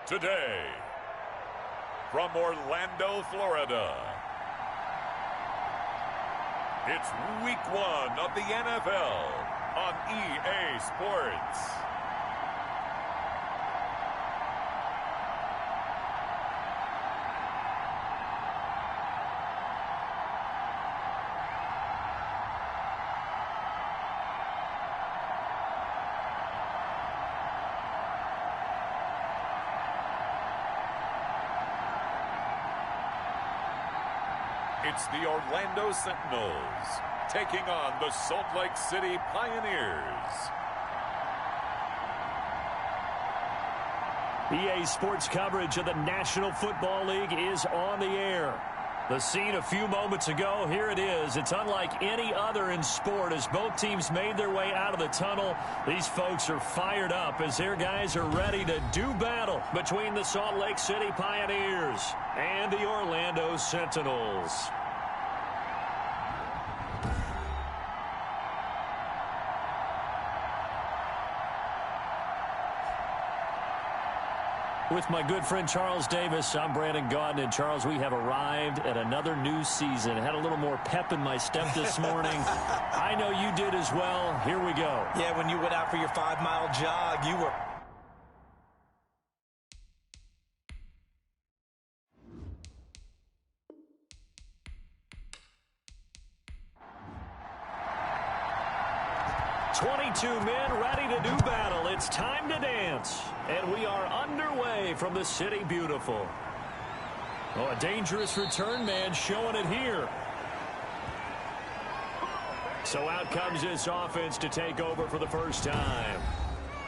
Today, from Orlando, Florida, it's week 1 of the NFL on EA Sports. It's the Orlando Sentinels taking on the Salt Lake City Pioneers. EA Sports coverage of the National Football League is on the air. The scene a few moments ago, here it is. It's unlike any other in sport as both teams made their way out of the tunnel. These folks are fired up as their guys are ready to do battle between the Salt Lake City Pioneers and the Orlando Sentinels. With my good friend Charles Davis, I'm Brandon Gaudin. And Charles, we have arrived at another new season. Had a little more pep in my step this morning. I know you did as well. Here we go. Yeah, when you went out for your 5-mile jog, you were... "22 men ready to do battle. It's time to dance." And we are underway from the City Beautiful. Oh, a dangerous return man showing it here. So out comes this offense to take over for the first time.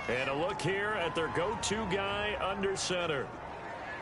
And a look here at their go-to guy under center.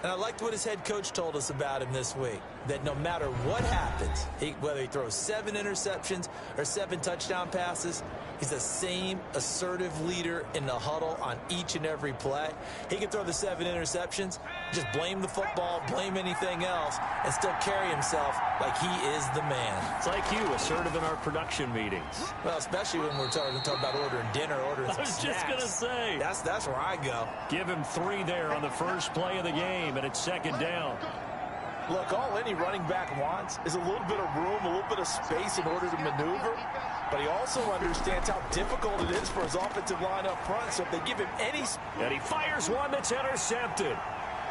And I liked what his head coach told us about him this week, that no matter what happens, whether he throws 7 interceptions or 7 touchdown passes, he's the same assertive leader in the huddle on each and every play. He can throw the 7 interceptions, just blame the football, blame anything else, and still carry himself like he is the man. It's like you, assertive in our production meetings. Well, especially when we're talking about ordering dinner, ordering some snacks. I was just going to say. That's where I go. Give him 3 there on the first play of the game, and it's second down. Look, all any running back wants is a little bit of room, a little bit of space in order to maneuver. But he also understands how difficult it is for his offensive line up front. So if they give him any... And he fires one that's intercepted.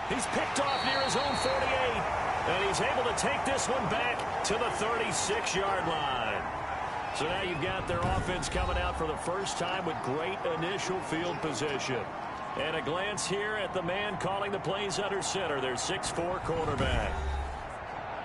He's picked off near his own 48. And he's able to take this one back to the 36-yard line. So now you've got their offense coming out for the first time with great initial field position. And a glance here at the man calling the plays under center, their 6'4" quarterback.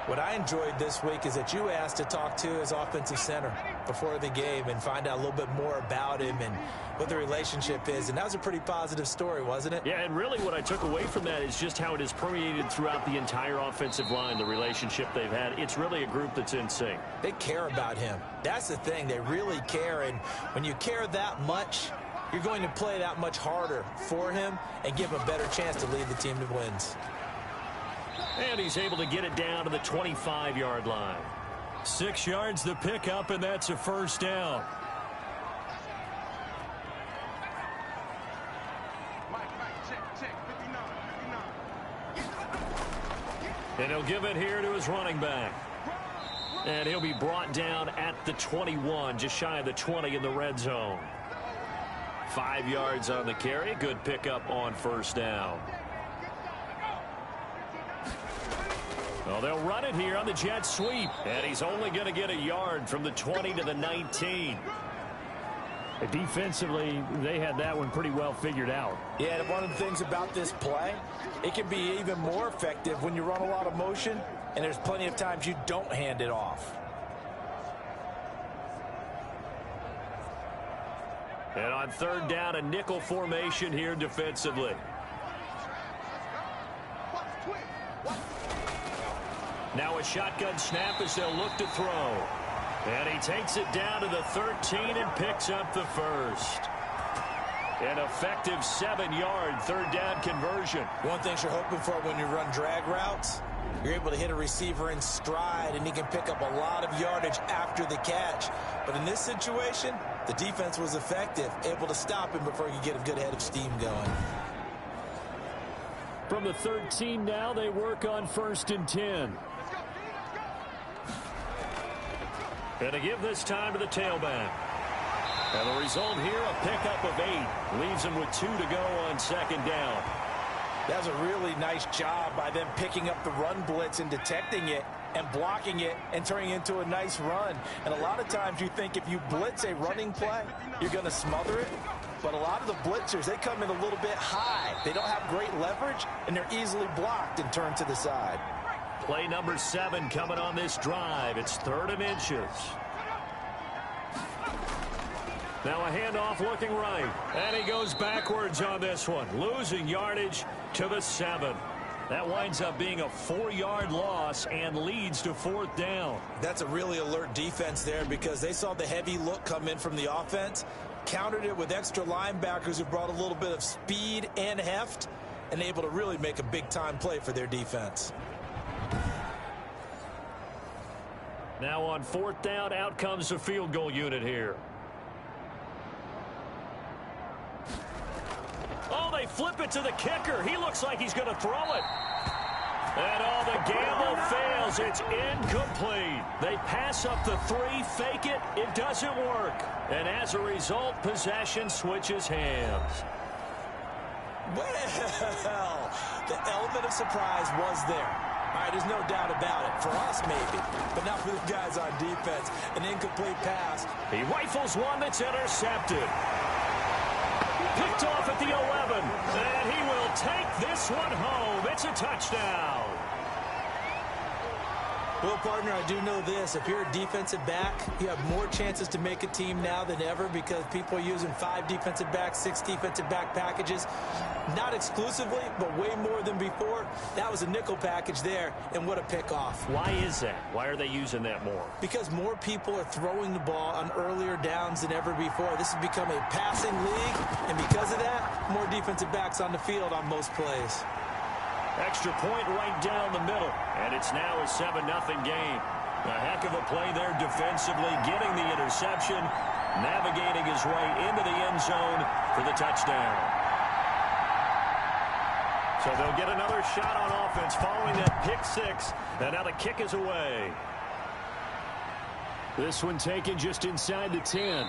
What I enjoyed this week is that you asked to talk to his offensive center before the game and find out a little bit more about him and what the relationship is. And that was a pretty positive story, wasn't it? Yeah, and really what I took away from that is just how it has permeated throughout the entire offensive line, the relationship they've had. It's really a group that's in sync. They care about him. That's the thing. They really care. And when you care that much, you're going to play that much harder for him and give him a better chance to lead the team to wins. And he's able to get it down to the 25-yard line. 6 yards the pickup, and that's a first down. And he'll give it here to his running back. And he'll be brought down at the 21, just shy of the 20 in the red zone. 5 yards on the carry. Good pickup on first down. Well, they'll run it here on the jet sweep. And he's only going to get a yard from the 20 to the 19. Defensively, they had that one pretty well figured out. Yeah, and one of the things about this play, it can be even more effective when you run a lot of motion, and there's plenty of times you don't hand it off. And on third down, a nickel formation here defensively. Now a shotgun snap as they'll look to throw. And he takes it down to the 13 and picks up the first. An effective 7-yard third down conversion. One thing you're hoping for when you run drag routes, you're able to hit a receiver in stride, and he can pick up a lot of yardage after the catch. But in this situation, the defense was effective, able to stop him before he could get a good head of steam going. From the 13 now, they work on 1st and 10. And to give this time to the tailback. And the result here, a pickup of 8. Leaves them with 2 to go on 2nd down. That was a really nice job by them picking up the run blitz and detecting it and blocking it and turning it into a nice run. And a lot of times you think if you blitz a running play, you're going to smother it. But a lot of the blitzers, they come in a little bit high. They don't have great leverage, and they're easily blocked and turned to the side. Play number 7 coming on this drive. It's 3rd and inches. Now a handoff looking right. And he goes backwards on this one. Losing yardage to the 7. That winds up being a 4-yard loss and leads to 4th down. That's a really alert defense there because they saw the heavy look come in from the offense, countered it with extra linebackers who brought a little bit of speed and heft, and able to really make a big-time play for their defense. Now on 4th down, out comes the field goal unit here. Oh, they flip it to the kicker. He looks like he's going to throw it. And all the gamble fails. It's incomplete. They pass up the 3, fake it. It doesn't work. And as a result, possession switches hands. Well, the element of surprise was there. All right, there's no doubt about it. For us, maybe. But not for the guys on defense. An incomplete pass. He rifles one that's intercepted. Picked off at the 11. And he will take this one home. It's a touchdown. Well, partner, I do know this. If you're a defensive back, you have more chances to make a team now than ever because people are using 5 defensive backs, 6 defensive back packages. Not exclusively, but way more than before. That was a nickel package there, and what a pickoff. Why is that? Why are they using that more? Because more people are throwing the ball on earlier downs than ever before. This has become a passing league, and because of that, more defensive backs on the field on most plays. Extra point right down the middle. And it's now a 7-0 game. A heck of a play there defensively, getting the interception, navigating his way into the end zone for the touchdown. So they'll get another shot on offense following that pick 6. And now the kick is away. This one taken just inside the 10.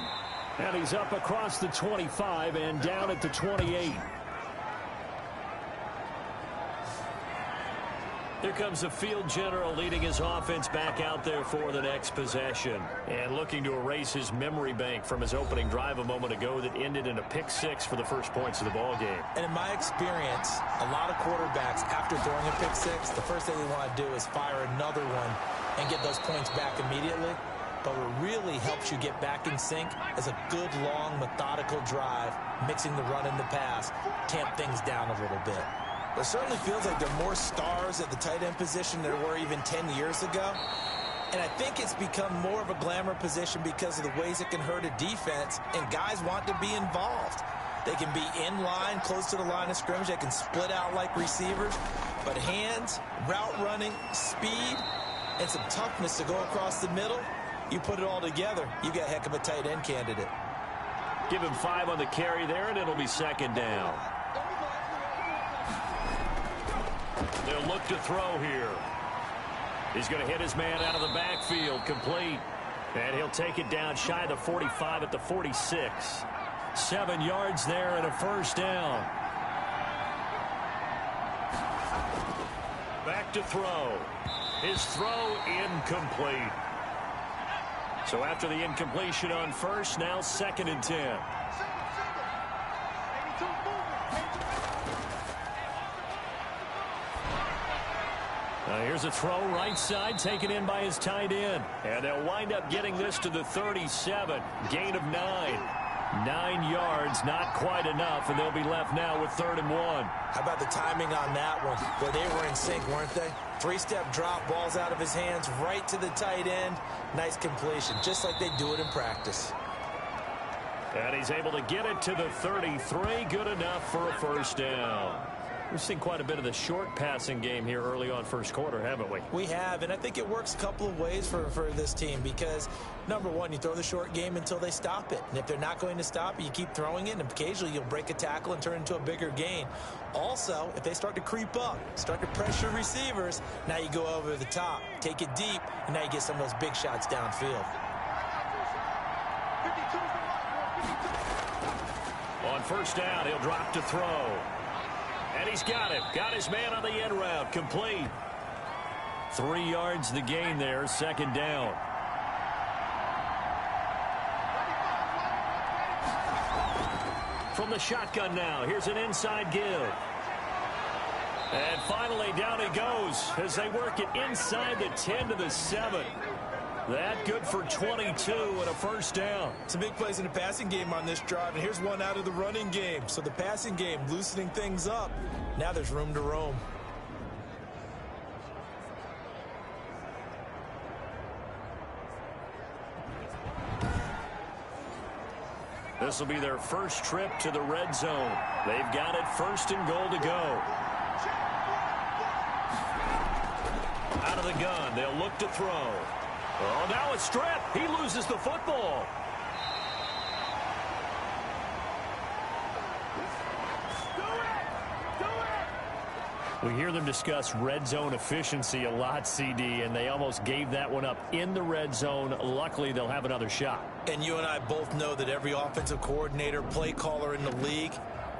And he's up across the 25 and down at the 28. Here comes the field general leading his offense back out there for the next possession. And looking to erase his memory bank from his opening drive a moment ago that ended in a pick 6 for the first points of the ball game. And in my experience, a lot of quarterbacks, after throwing a pick 6, the first thing they want to do is fire another one and get those points back immediately. But what really helps you get back in sync is a good, long, methodical drive, mixing the run and the pass, tamp things down a little bit. It certainly feels like there are more stars at the tight end position than there were even 10 years ago. And I think it's become more of a glamour position because of the ways it can hurt a defense, and guys want to be involved. They can be in line, close to the line of scrimmage. They can split out like receivers. But hands, route running, speed, and some toughness to go across the middle, you put it all together, you got a heck of a tight end candidate. Give him 5 on the carry there, and it'll be 2nd down. They'll look to throw here. He's going to hit his man out of the backfield, complete. And he'll take it down shy of the 45 at the 46. 7 yards there and a 1st down. Back to throw. His throw incomplete. So after the incompletion on 1st, now 2nd and 10. Here's a throw right side taken in by his tight end. And they'll wind up getting this to the 37. Gain of 9. 9 yards, not quite enough, and they'll be left now with 3rd and 1. How about the timing on that one? Where they were in sync, weren't they? 3-step drop, balls out of his hands, right to the tight end. Nice completion, just like they do it in practice. And he's able to get it to the 33. Good enough for a 1st down. We've seen quite a bit of the short passing game here early on first quarter, haven't we? We have, and I think it works a couple of ways for this team because, number one, you throw the short game until they stop it. And if they're not going to stop it, you keep throwing it, and occasionally you'll break a tackle and turn it into a bigger gain. Also, if they start to creep up, start to pressure receivers, now you go over the top, take it deep, and now you get some of those big shots downfield. On first down, he'll drop to throw. And he's got him. Got his man on the end route. Complete. 3 yards the gain there. Second down. From the shotgun now. Here's an inside give. And finally down he goes as they work it inside the 10 to the 7. That good for 22 and a first down. Some big plays in the passing game on this drive, and here's one out of the running game. So the passing game loosening things up. Now there's room to roam. This will be their first trip to the red zone. They've got it first and goal to go. Out of the gun, they'll look to throw. Oh, now it's stripped. He loses the football. We hear them discuss red zone efficiency a lot, CD, and they almost gave that one up in the red zone. Luckily, they'll have another shot. And you and I both know that every offensive coordinator, play caller in the league,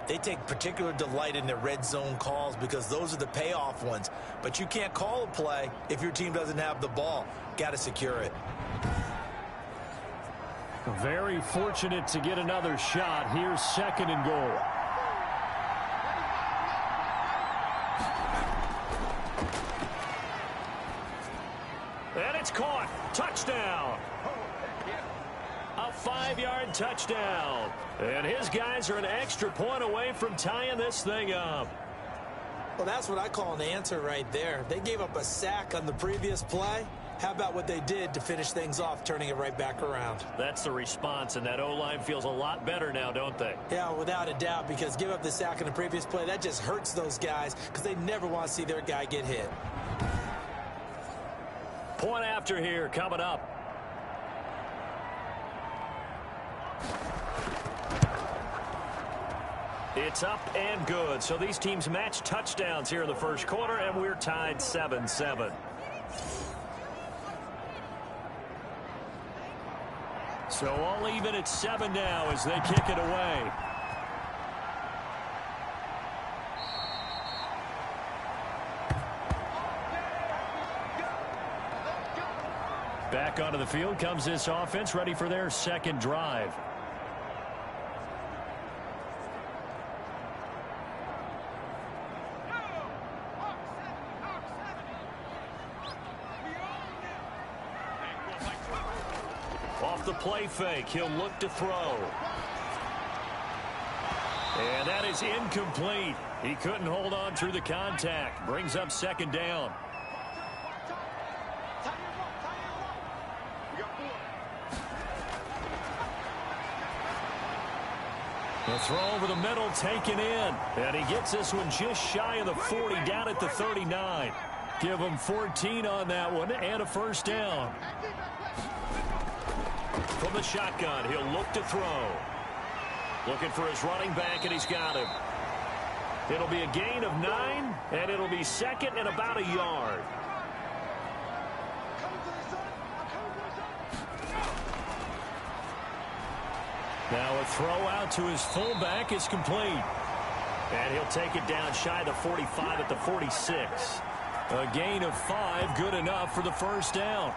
they take particular delight in their red zone calls because those are the payoff ones. But you can't call a play if your team doesn't have the ball. Got to secure it. Very fortunate to get another shot. Here's second and goal. And it's caught. Touchdown. A 5-yard touchdown. And his guys are an extra point away from tying this thing up. Well, that's what I call an answer right there. They gave up a sack on the previous play. How about what they did to finish things off, turning it right back around? That's the response, and that O-line feels a lot better now, don't they? Yeah, without a doubt, because give up the sack in the previous play, that just hurts those guys because they never want to see their guy get hit. Point after here coming up. It's up and good. So these teams match touchdowns here in the first quarter, and we're tied 7-7. So all even at 7 now as they kick it away. Back onto the field comes this offense, ready for their second drive. Off the play fake, he'll look to throw. And that is incomplete. He couldn't hold on through the contact. Brings up second down. The throw over the middle taken in. And he gets this one just shy of the 40, down at the 39. Give him 14 on that one and a first down. From the shotgun, he'll look to throw. Looking for his running back, and he's got him. It'll be a gain of 9, and it'll be second and about a yard. Now a throw out to his fullback is complete. And he'll take it down shy of the 45 at the 46. A gain of 5, good enough for the first down.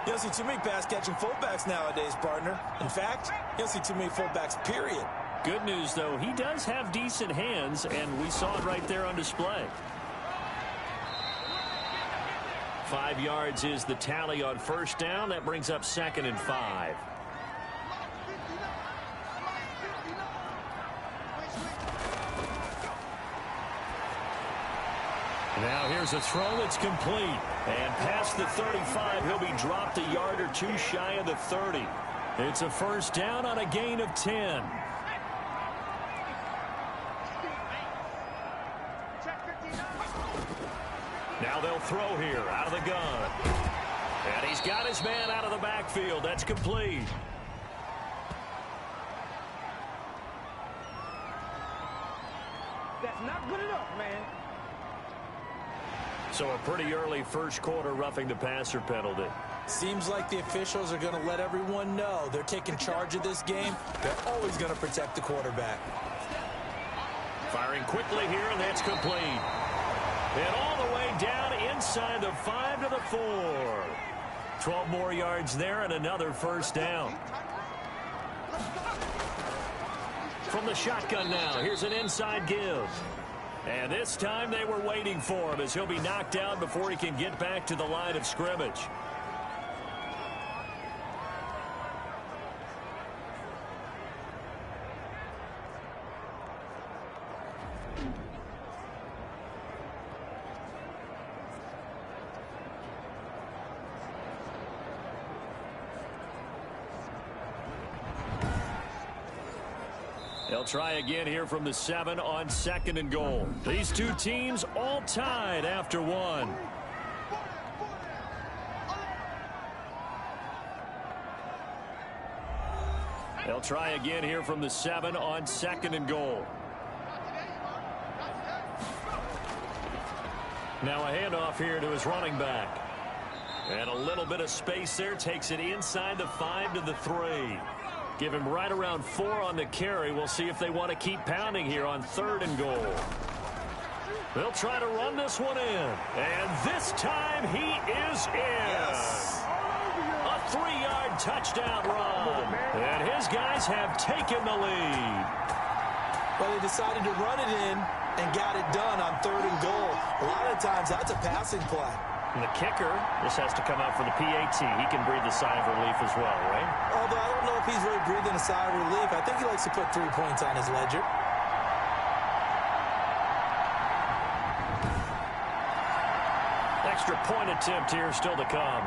You don't see too many pass-catching fullbacks nowadays, partner. In fact, you don't see too many fullbacks, period. Good news, though, he does have decent hands, and we saw it right there on display. 5 yards is the tally on first down. That brings up second and 5. Now here's a throw that's complete. And past the 35, he'll be dropped a yard or two shy of the 30. It's a first down on a gain of 10. Now they'll throw here out of the gun. And he's got his man out of the backfield. That's complete. That's not good enough, man. So a pretty early first quarter roughing the passer penalty. Seems like the officials are going to let everyone know they're taking charge of this game. They're always going to protect the quarterback. Firing quickly here, and that's complete. And all the way down inside the 5 to the 4. 12 more yards there and another first down. From the shotgun now, here's an inside give. And this time they were waiting for him as he'll be knocked down before he can get back to the line of scrimmage. They'll try again here from the 7 on 2nd and goal. These two teams all tied after one. They'll try again here from the 7 on 2nd and goal. Now a handoff here to his running back. And a little bit of space there, takes it inside the 5 to the 3. Give him right around 4 on the carry. We'll see if they want to keep pounding here on 3rd and goal. They'll try to run this one in. And this time he is in. Yes. A 3-yard touchdown run. And his guys have taken the lead. But they decided to run it in and got it done on 3rd and goal. A lot of times that's a passing play. And the kicker, this has to come out for the PAT. He can breathe a sigh of relief as well, right? Although I don't know if he's really breathing a sigh of relief. I think he likes to put 3 points on his ledger. Extra point attempt here still to come.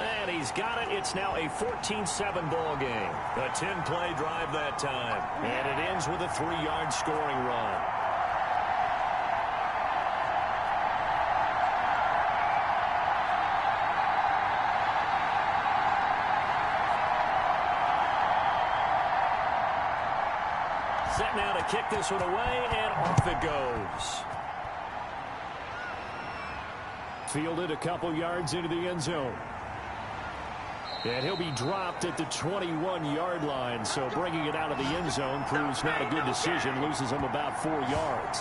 And he's got it. It's now a 14-7 ball game. A 10-play drive that time. And it ends with a 3-yard scoring run. Set now to kick this one away, and off it goes. Fielded a couple yards into the end zone. And he'll be dropped at the 21-yard line, so bringing it out of the end zone proves not a good decision. Loses him about 4 yards.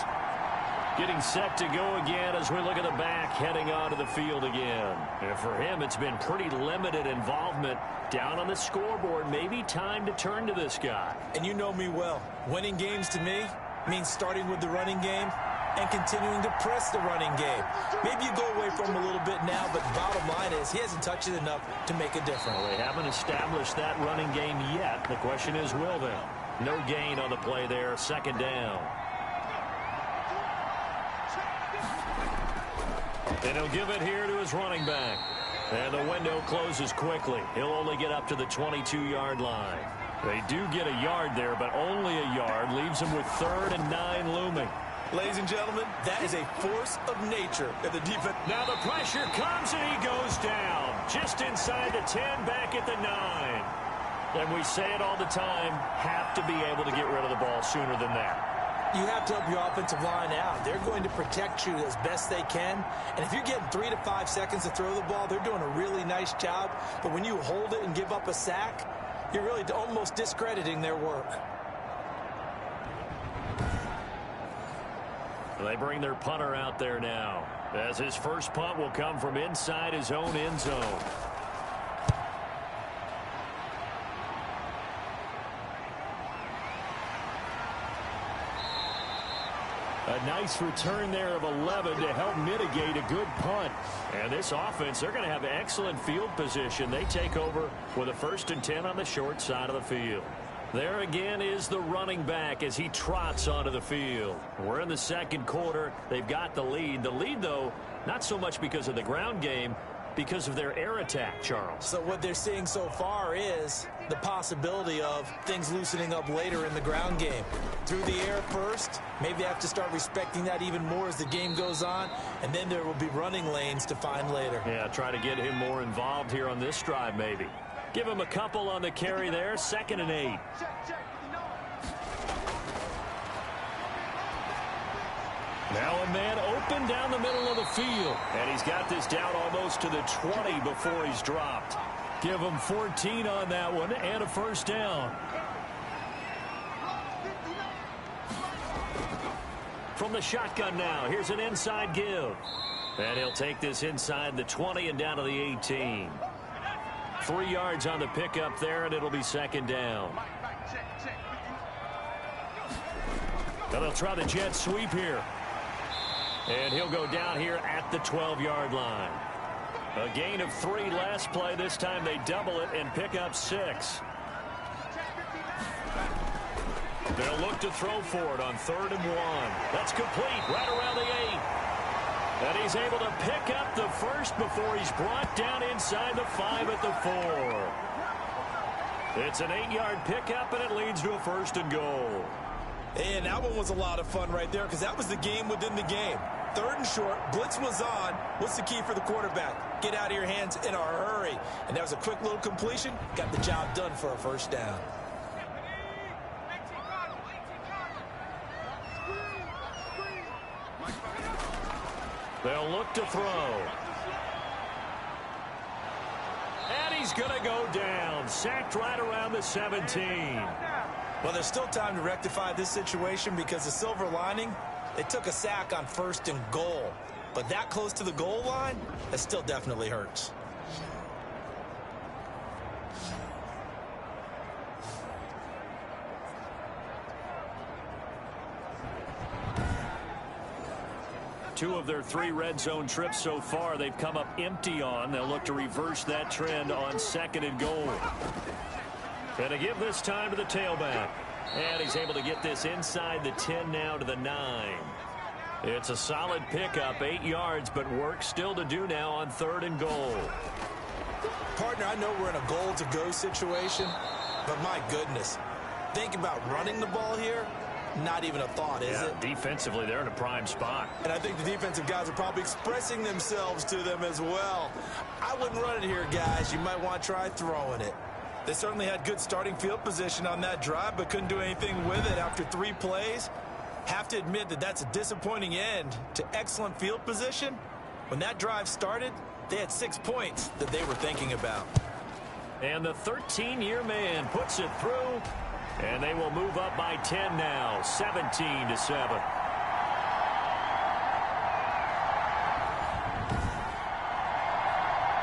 Getting set to go again as we look at the back, heading onto the field again. And for him, it's been pretty limited involvement down on the scoreboard. Maybe time to turn to this guy. And you know me well. Winning games to me means starting with the running game and continuing to press the running game. Maybe you go away from him a little bit now, but the bottom line is he hasn't touched it enough to make a difference. Well, they haven't established that running game yet. The question is, will they? No gain on the play there. 2nd down. And he'll give it here to his running back. And the window closes quickly. He'll only get up to the 22-yard line. They do get a yard there, but only a yard. Leaves him with 3rd and 9 looming. Ladies and gentlemen, that is a force of nature in the defense. Now the pressure comes and he goes down. Just inside the 10, back at the 9. And we say it all the time, have to be able to get rid of the ball sooner than that. You have to help your offensive line out. They're going to protect you as best they can. And if you're getting 3 to 5 seconds to throw the ball, they're doing a really nice job. But when you hold it and give up a sack, you're really almost discrediting their work. They bring their punter out there now, as his first punt will come from inside his own end zone. A nice return there of 11 to help mitigate a good punt. And this offense, they're going to have excellent field position. They take over with a 1st and 10 on the short side of the field. There again is the running back as he trots onto the field. We're in the 2nd quarter. They've got the lead. The lead, though, not so much because of the ground game, because of their air attack, Charles. So what they're seeing so far is the possibility of things loosening up later in the ground game. Through the air first, maybe they have to start respecting that even more as the game goes on, and then there will be running lanes to find later. Yeah, try to get him more involved here on this drive maybe. Give him a couple on the carry there, 2nd and 8. Now a man open down the middle of the field. And he's got this down almost to the 20 before he's dropped. Give him 14 on that one and a first down. From the shotgun now, here's an inside give. And he'll take this inside the 20 and down to the 18. 3 yards on the pickup there, and it'll be 2nd down. Now they'll try the jet sweep here. And he'll go down here at the 12-yard line. A gain of 3 last play. This time they double it and pick up 6. They'll look to throw for it on 3rd and 1. That's complete right around the 8. And he's able to pick up the first before he's brought down inside the 5 at the 4. It's an 8-yard pickup, and it leads to a 1st and goal. And that one was a lot of fun right there because that was the game within the game. 3rd and short, blitz was on. What's the key for the quarterback? Get out of your hands in a hurry. And that was a quick little completion. Got the job done for a first down. They'll look to throw. And he's going to go down. Sacked right around the 17. Well, there's still time to rectify this situation because the silver lining, they took a sack on 1st and goal. But that close to the goal line, that still definitely hurts. Two of their 3 red zone trips so far they've come up empty on. They'll look to reverse that trend on 2nd and goal. And to give this time to the tailback. And he's able to get this inside the 10 now to the 9. It's a solid pickup, 8 yards, but work still to do now on 3rd and goal. Partner, I know we're in a goal-to-go situation, but my goodness, think about running the ball here. Not even a thought, is it? Defensively, they're in a prime spot. And I think the defensive guys are probably expressing themselves to them as well. I wouldn't run it here, guys. You might want to try throwing it. They certainly had good starting field position on that drive, but couldn't do anything with it after 3 plays. Have to admit that that's a disappointing end to excellent field position. When that drive started, they had 6 points that they were thinking about. And the 13-year man puts it through. And they will move up by 10 now, 17-7.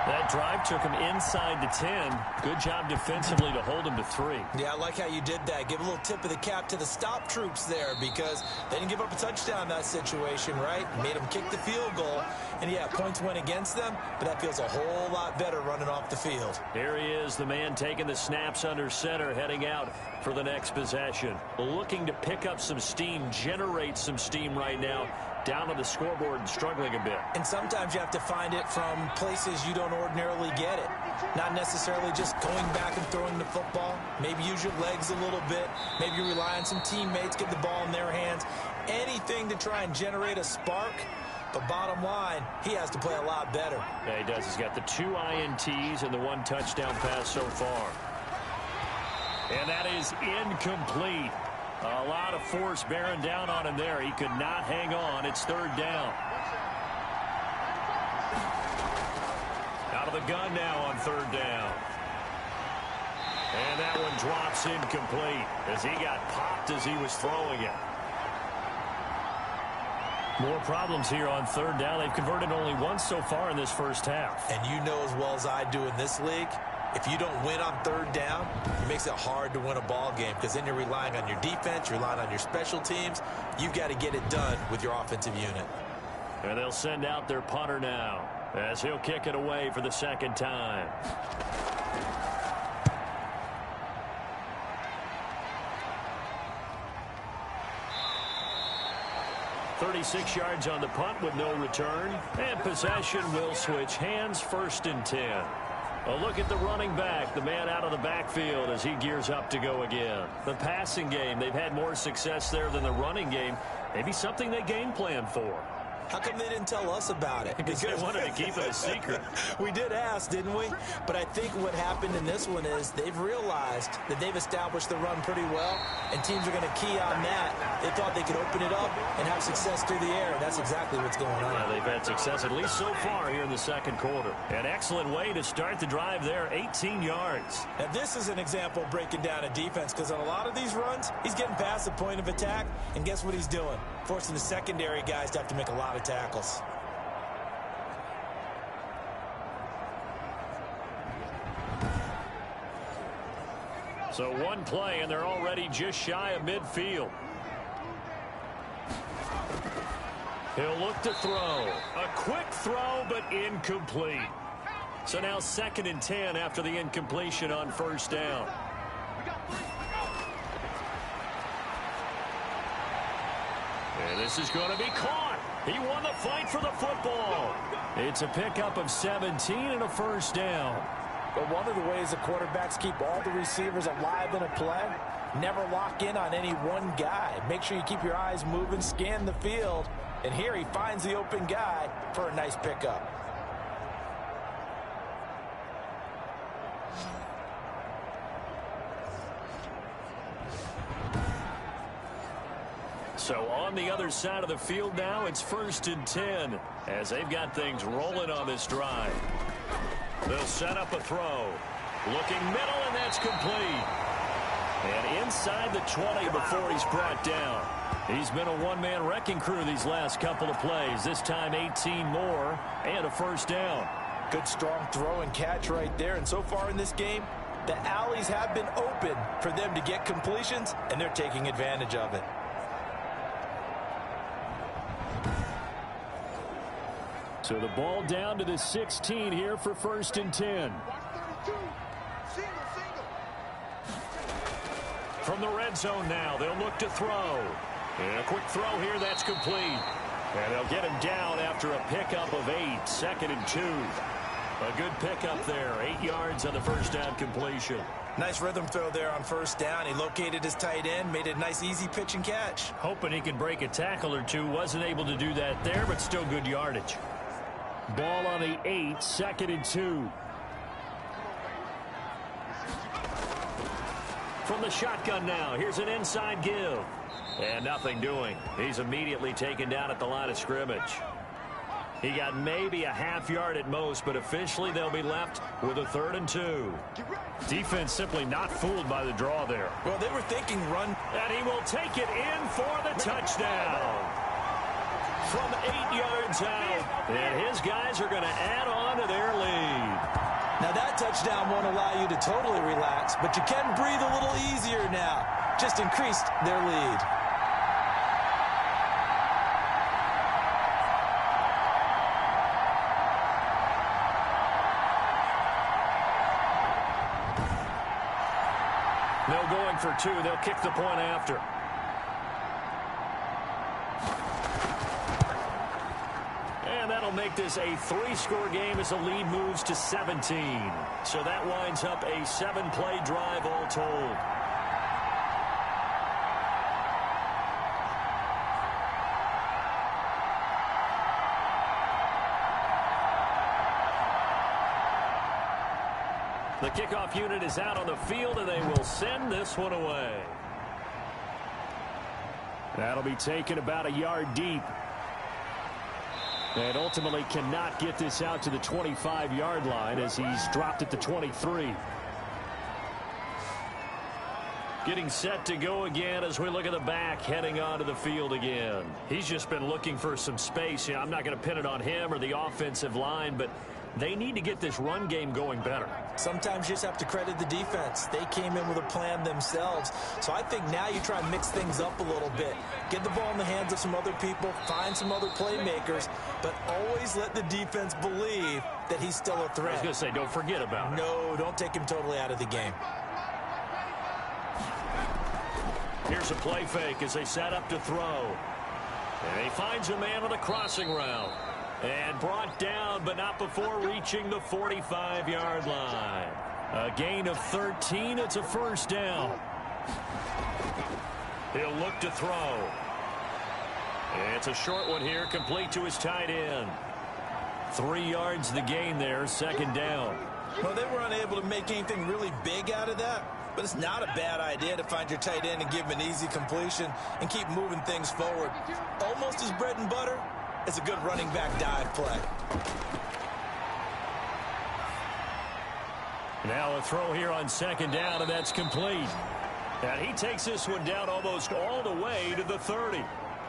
That drive took him inside the 10. Good job defensively to hold him to 3. Yeah, I like how you did that. Give a little tip of the cap to the stop troops there because they didn't give up a touchdown in that situation, right? Made them kick the field goal. And, yeah, points went against them, but that feels a whole lot better running off the field. Here he is, the man taking the snaps under center, heading out for the next possession. Looking to pick up some steam, generate some steam right now. Down on the scoreboard and struggling a bit. And sometimes you have to find it from places you don't ordinarily get it. Not necessarily just going back and throwing the football. Maybe use your legs a little bit. Maybe you rely on some teammates, get the ball in their hands. Anything to try and generate a spark. But bottom line, he has to play a lot better. Yeah, he does. He's got the 2 INTs and the 1 touchdown pass so far. And that is incomplete. A lot of force bearing down on him there. He could not hang on. It's 3rd down. Out of the gun now on 3rd down. And that one drops incomplete as he got popped as he was throwing it. More problems here on 3rd down. They've converted only once so far in this first half. And you know as well as I do in this league, if you don't win on 3rd down, it makes it hard to win a ball game because then you're relying on your defense, you're relying on your special teams. You've got to get it done with your offensive unit. And they'll send out their punter now as he'll kick it away for the 2nd time. 36 yards on the punt with no return. And possession will switch hands, 1st and 10. A look at the running back, the man out of the backfield as he gears up to go again. The passing game, they've had more success there than the running game. Maybe something they game plan for. How come they didn't tell us about it? Because they wanted to keep it a secret. We did ask, didn't we? But I think what happened in this one is they've realized that they've established the run pretty well, and teams are going to key on that. They thought they could open it up and have success through the air, and that's exactly what's going on. Yeah, they've had success, at least so far, here in the 2nd quarter. An excellent way to start the drive there, 18 yards. Now, this is an example of breaking down a defense, because on a lot of these runs, he's getting past the point of attack, and guess what he's doing? Forcing the secondary guys to have to make a lot of tackles. So one play, and they're already just shy of midfield. He'll look to throw. A quick throw, but incomplete. So now 2nd and 10 after the incompletion on 1st down. And this is going to be caught. He won the fight for the football. It's a pickup of 17 and a 1st down. But one of the ways the quarterbacks keep all the receivers alive in a play, never lock in on any one guy. Make sure you keep your eyes moving, scan the field, and here he finds the open guy for a nice pickup. So on the other side of the field now, it's 1st and 10 as they've got things rolling on this drive. They'll set up a throw. Looking middle, and that's complete. And inside the 20 before he's brought down. He's been a one-man wrecking crew these last couple of plays. This time 18 more and a 1st down. Good strong throw and catch right there. And so far in this game, the alleys have been open for them to get completions, and they're taking advantage of it. So the ball down to the 16 here for 1st and 10. From the red zone now, they'll look to throw. And a quick throw here, that's complete. And they'll get him down after a pickup of 8, 2nd and 2. A good pickup there, 8 yards on the 1st down completion. Nice rhythm throw there on 1st down. He located his tight end, made a nice easy pitch and catch. Hoping he could break a tackle or two. Wasn't able to do that there, but still good yardage. Ball on the 8, 2nd and 2. From the shotgun now, here's an inside give. And nothing doing. He's immediately taken down at the line of scrimmage. He got maybe a half yard at most, but officially they'll be left with a 3rd and 2. Defense simply not fooled by the draw there. Well, they were thinking run. And he will take it in for the touchdown. From 8 yards out, and his guys are going to add on to their lead. Now that touchdown won't allow you to totally relax, but you can breathe a little easier now. Just increased their lead. No going for 2. They'll kick the point after. And that'll make this a 3-score game as the lead moves to 17. So that winds up a 7-play drive all told. The kickoff unit is out on the field, and they will send this one away. That'll be taken about a yard deep. And ultimately cannot get this out to the 25-yard line as he's dropped at the 23. Getting set to go again as we look at the back heading onto the field again. He's just been looking for some space. I'm not going to pin it on him or the offensive line, but they need to get this run game going better. Sometimes you just have to credit the defense. They came in with a plan themselves. So I think now you try and mix things up a little bit. Get the ball in the hands of some other people, find some other playmakers, but always let the defense believe that he's still a threat. I was going to say, don't forget about it. No, don't take him totally out of the game. Here's a play fake as they set up to throw. And he finds a man on the crossing route. And brought down, but not before reaching the 45-yard line. A gain of 13. It's a first down. He'll look to throw. It's a short one here, complete to his tight end. 3 yards the gain there, second down. Well, they were unable to make anything really big out of that, but it's not a bad idea to find your tight end and give him an easy completion and keep moving things forward. Almost his bread and butter. It's a good running back dive play. Now a throw here on second down, and that's complete. And he takes this one down almost all the way to the 30.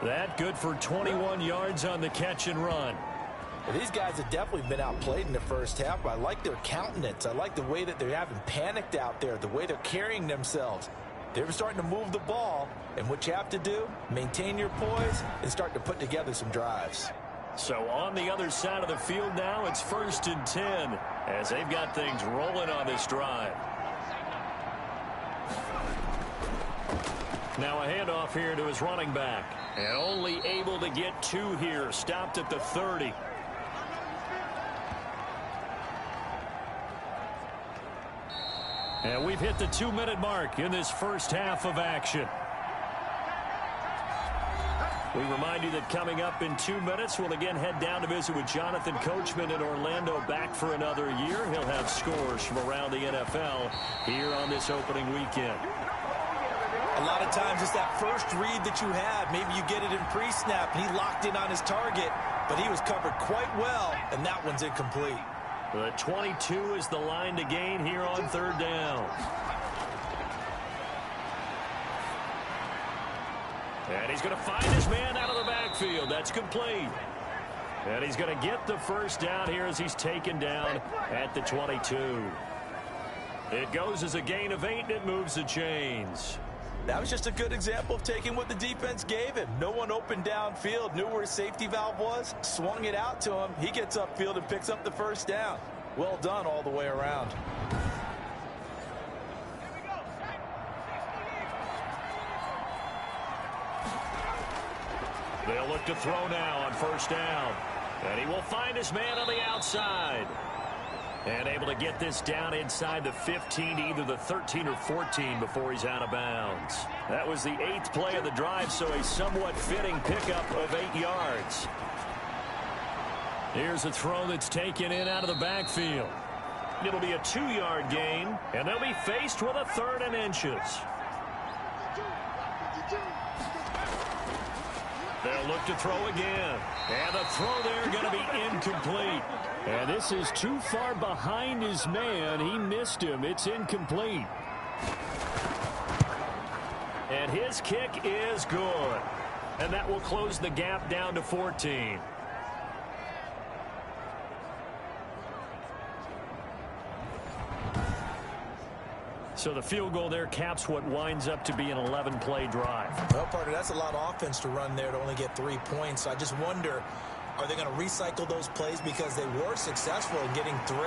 That good for 21 yards on the catch and run. Well, these guys have definitely been outplayed in the first half, but I like their countenance. I like the way that they haven't panicked out there, the way they're carrying themselves. They're starting to move the ball, and what you have to do, maintain your poise and start to put together some drives. So on the other side of the field now, it's 1st and 10 as they've got things rolling on this drive. Now a handoff here to his running back. And only able to get 2 here, stopped at the 30. And we've hit the 2-minute mark in this first half of action. We remind you that coming up in 2 minutes, we'll again head down to visit with Jonathan Coachman in Orlando, back for another year. He'll have scores from around the NFL here on this opening weekend. A lot of times it's that first read that you have. Maybe you get it in pre-snap, and he locked in on his target, but he was covered quite well, and that one's incomplete. The 22 is the line to gain here on third down. And he's going to find his man out of the backfield. That's complete. And he's going to get the first down here as he's taken down at the 22. It goes as a gain of 8, and it moves the chains. That was just a good example of taking what the defense gave him. No one open downfield, knew where his safety valve was, swung it out to him. He gets upfield and picks up the first down. Well done all the way around. They'll look to throw now on first down. And he will find his man on the outside. And able to get this down inside the 15 to either the 13 or 14 before he's out of bounds. That was the 8th play of the drive, so a somewhat fitting pickup of 8 yards. Here's a throw that's taken in out of the backfield. It'll be a 2-yard gain, and they'll be faced with a 3rd and inches. They'll look to throw again. And the throw there going to be incomplete. And this is too far behind his man. He missed him. It's incomplete. And his kick is good. And that will close the gap down to 14. So the field goal there caps what winds up to be an 11-play drive. Well, partner, that's a lot of offense to run there to only get 3 points. So I just wonder, are they going to recycle those plays because they were successful in getting 3?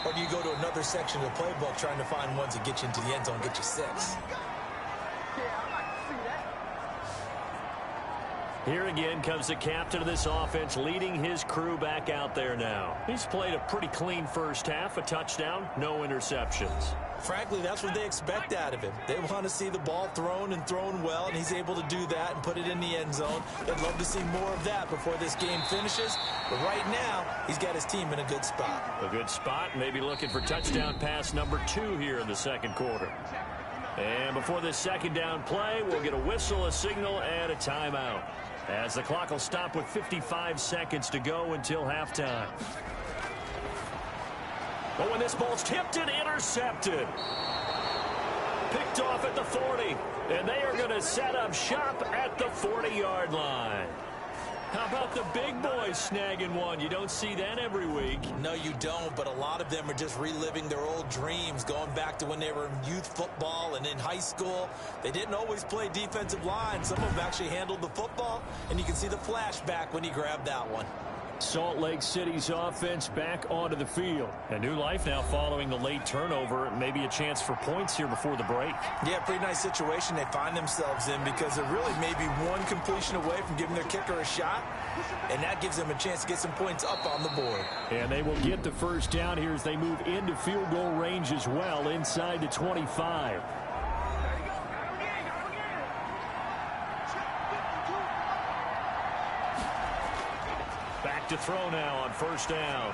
Or do you go to another section of the playbook trying to find ones that get you into the end zone and get you 6? Here again comes the captain of this offense, leading his crew back out there now. He's played a pretty clean first half, a touchdown, no interceptions. Frankly, that's what they expect out of him. They want to see the ball thrown and thrown well, and he's able to do that and put it in the end zone. They'd love to see more of that before this game finishes. But right now, he's got his team in a good spot. A good spot, maybe looking for touchdown pass number 2 here in the second quarter. And before this second down play, we'll get a whistle, a signal, and a timeout, as the clock will stop with 55 seconds to go until halftime. But when this ball's tipped and intercepted. Picked off at the 40. And they are going to set up shop at the 40-yard line. How about the big boys snagging one? You don't see that every week. No, you don't, but a lot of them are just reliving their old dreams, going back to when they were in youth football and in high school. They didn't always play defensive line. Some of them actually handled the football, and you can see the flashback when he grabbed that one. Salt Lake City's offense back onto the field. A new life now following the late turnover. Maybe a chance for points here before the break. Yeah, pretty nice situation they find themselves in because they're really maybe one completion away from giving their kicker a shot, and that gives them a chance to get some points up on the board. And they will get the first down here as they move into field goal range as well, inside the 25. To throw now on first down.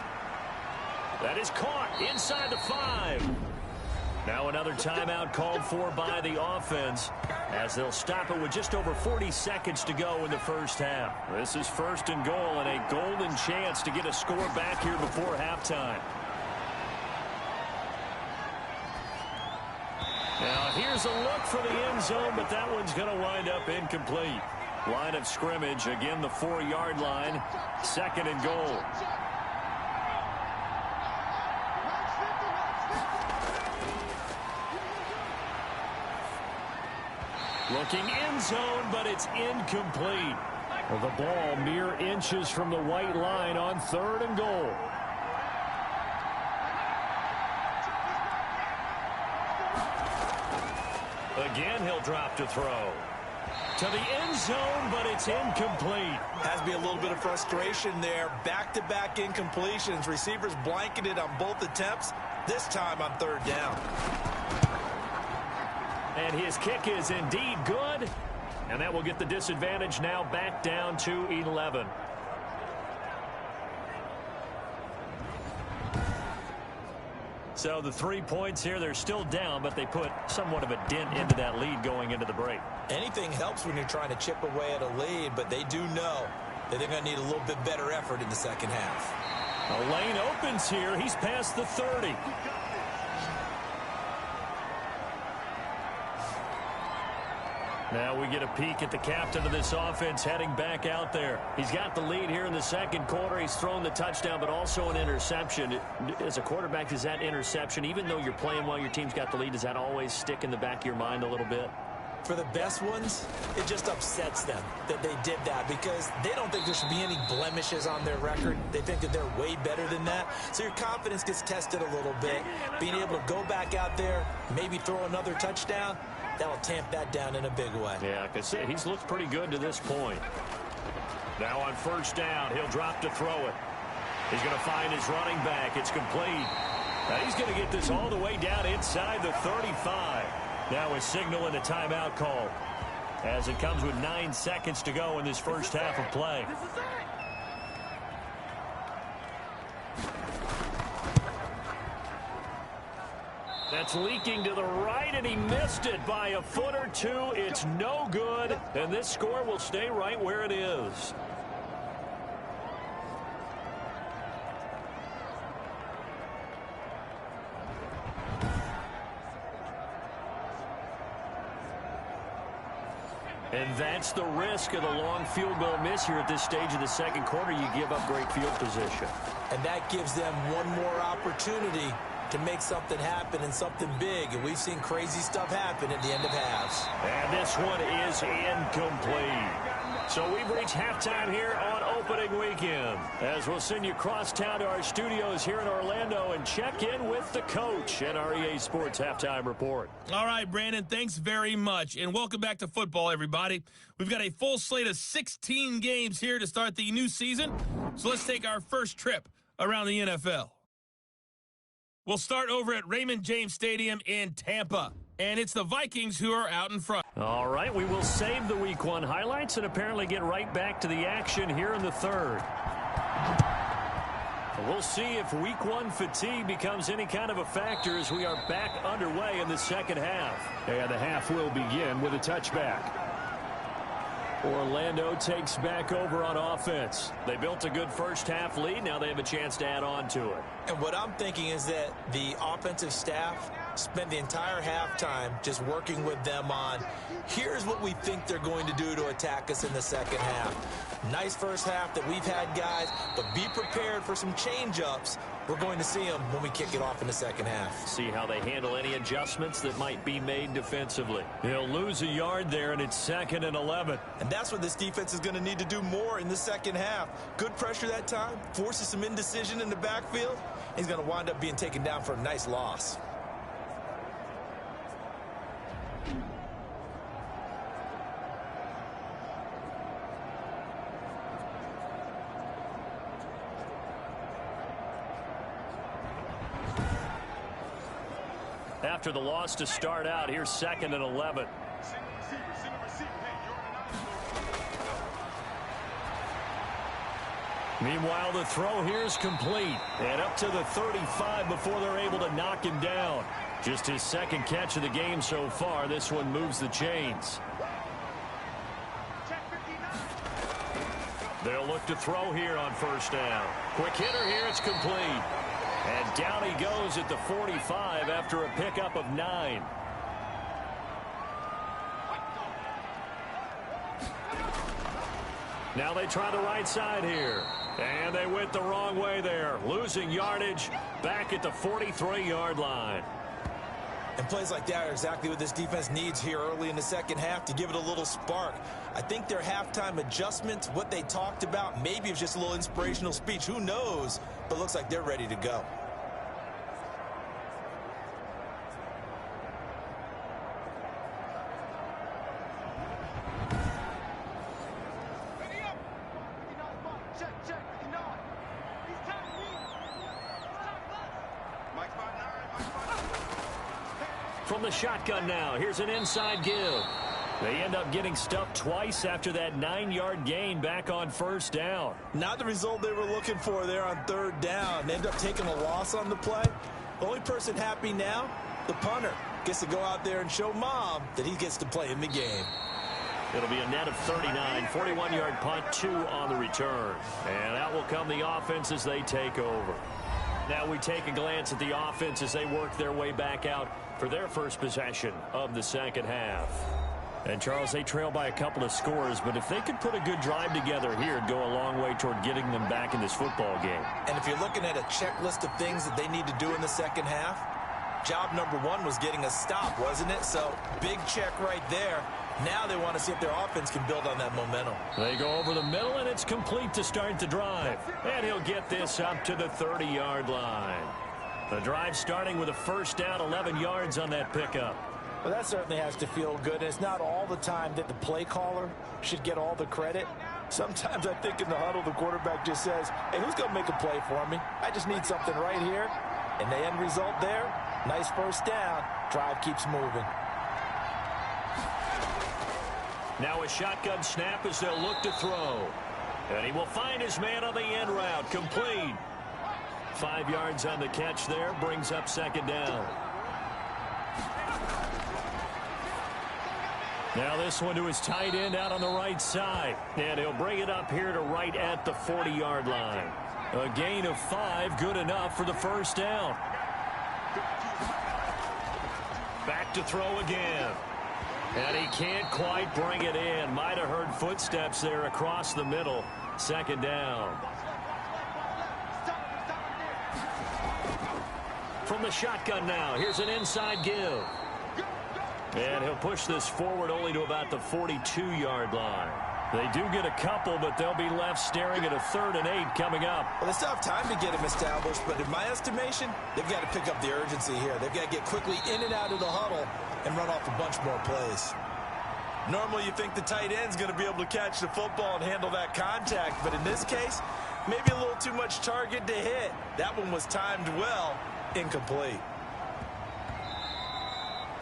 That is caught inside the 5. Now another timeout called for by the offense as they'll stop it with just over 40 seconds to go in the first half. This is first and goal and a golden chance to get a score back here before halftime. Now here's a look for the end zone, but that one's going to wind up incomplete. Line of scrimmage, again the 4-yard line, second and goal. Looking end zone, but it's incomplete. Well, the ball mere inches from the white line on third and goal. Again, he'll drop to throw. To the end zone, but it's incomplete. Has to be a little bit of frustration there. Back-to-back incompletions. Receivers blanketed on both attempts, this time on third down. And his kick is indeed good. And that will get the disadvantage now back down to 11. So the 3 points here, they're still down, but they put somewhat of a dent into that lead going into the break. Anything helps when you're trying to chip away at a lead, but they do know that they're going to need a little bit better effort in the second half. A lane opens here. He's past the 30. Now we get a peek at the captain of this offense heading back out there. He's got the lead here in the second quarter. He's thrown the touchdown, but also an interception. As a quarterback, does that interception, even though you're playing while your team's got the lead, does that always stick in the back of your mind a little bit? For the best ones, it just upsets them that they did that because they don't think there should be any blemishes on their record. They think that they're way better than that. So your confidence gets tested a little bit. Being able to go back out there, maybe throw another touchdown, that'll tamp that down in a big way. Yeah, like I said, he's looked pretty good to this point. Now on first down, he'll drop to throw it. He's going to find his running back. It's complete. Now he's going to get this all the way down inside the 35. Now a signal and a timeout call as it comes with 9 seconds to go in this first half of play. That's leaking to the right, and he missed it by a foot or two. It's no good, and this score will stay right where it is. And that's the risk of the long field goal miss here at this stage of the second quarter. You give up great field position. And that gives them one more opportunity to make something happen and something big. And we've seen crazy stuff happen at the end of halves. And this one is incomplete. So we've reached halftime here on opening weekend, as we'll send you across town to our studios here in Orlando and check in with the coach at our EA Sports Halftime Report. All right, Brandon, thanks very much. And welcome back to football, everybody. We've got a full slate of 16 games here to start the new season. So let's take our first trip around the NFL. We'll start over at Raymond James Stadium in Tampa. And it's the Vikings who are out in front. All right, we will save the Week 1 highlights and apparently get right back to the action here in the third. We'll see if Week 1 fatigue becomes any kind of a factor as we are back underway in the second half. And the half will begin with a touchback. Orlando takes back over on offense. They built a good first half lead. Now they have a chance to add on to it. And what I'm thinking is that the offensive staff spent the entire halftime just working with them on, here's what we think they're going to do to attack us in the second half. Nice first half that we've had, guys, but be prepared for some change-ups. We're going to see them when we kick it off in the second half. See how they handle any adjustments that might be made defensively. He'll lose a yard there, and it's 2nd and 11. And that's what this defense is going to need to do more in the second half. Good pressure that time, forces some indecision in the backfield. He's going to wind up being taken down for a nice loss. After the loss to start out, here's 2nd and 11. Meanwhile, the throw here is complete. And up to the 35 before they're able to knock him down. Just his 2nd catch of the game so far. This one moves the chains. They'll look to throw here on 1st down. Quick hitter here, it's complete. And down he goes at the 45 after a pickup of 9. Now they try the right side here. And they went the wrong way there. Losing yardage back at the 43-yard line. And plays like that are exactly what this defense needs here early in the second half to give it a little spark. I think their halftime adjustments, what they talked about, maybe it was just a little inspirational speech. Who knows? But looks like they're ready to go. From the shotgun now, here's an inside give. They end up getting stuffed twice after that 9-yard gain back on 1st down. Not the result they were looking for there on 3rd down. They end up taking a loss on the play. The only person happy now, the punter, gets to go out there and show Mom that he gets to play in the game. It'll be a net of 39, 41-yard punt, 2 on the return. And out will come the offense as they take over. Now we take a glance at the offense as they work their way back out for their first possession of the second half. And, Charles, they trail by a couple of scores, but if they could put a good drive together here, it'd go a long way toward getting them back in this football game. And if you're looking at a checklist of things that they need to do in the second half, job number 1 was getting a stop, wasn't it? So, big check right there. Now they want to see if their offense can build on that momentum. They go over the middle, and it's complete to start the drive. And he'll get this up to the 30-yard line. The drive starting with a 1st down, 11 yards on that pickup. Well, that certainly has to feel good. It's not all the time that the play caller should get all the credit. Sometimes I think in the huddle, the quarterback just says, hey, who's going to make a play for me? I just need something right here. And the end result there, nice 1st down. Drive keeps moving. Now a shotgun snap as they'll look to throw. And he will find his man on the end route. Complete. 5 yards on the catch there. Brings up 2nd down. Now this one to his tight end out on the right side. And he'll bring it up here to right at the 40-yard line. A gain of 5, good enough for the 1st down. Back to throw again. And he can't quite bring it in. Might have heard footsteps there across the middle. 2nd down. From the shotgun now, here's an inside give. And he'll push this forward only to about the 42-yard line. They do get a couple, but they'll be left staring at a 3rd and 8 coming up. Well, they still have time to get him established, but in my estimation, they've got to pick up the urgency here. They've got to get quickly in and out of the huddle and run off a bunch more plays. Normally, you think the tight end's going to be able to catch the football and handle that contact, but in this case, maybe a little too much target to hit. That one was timed well, incomplete.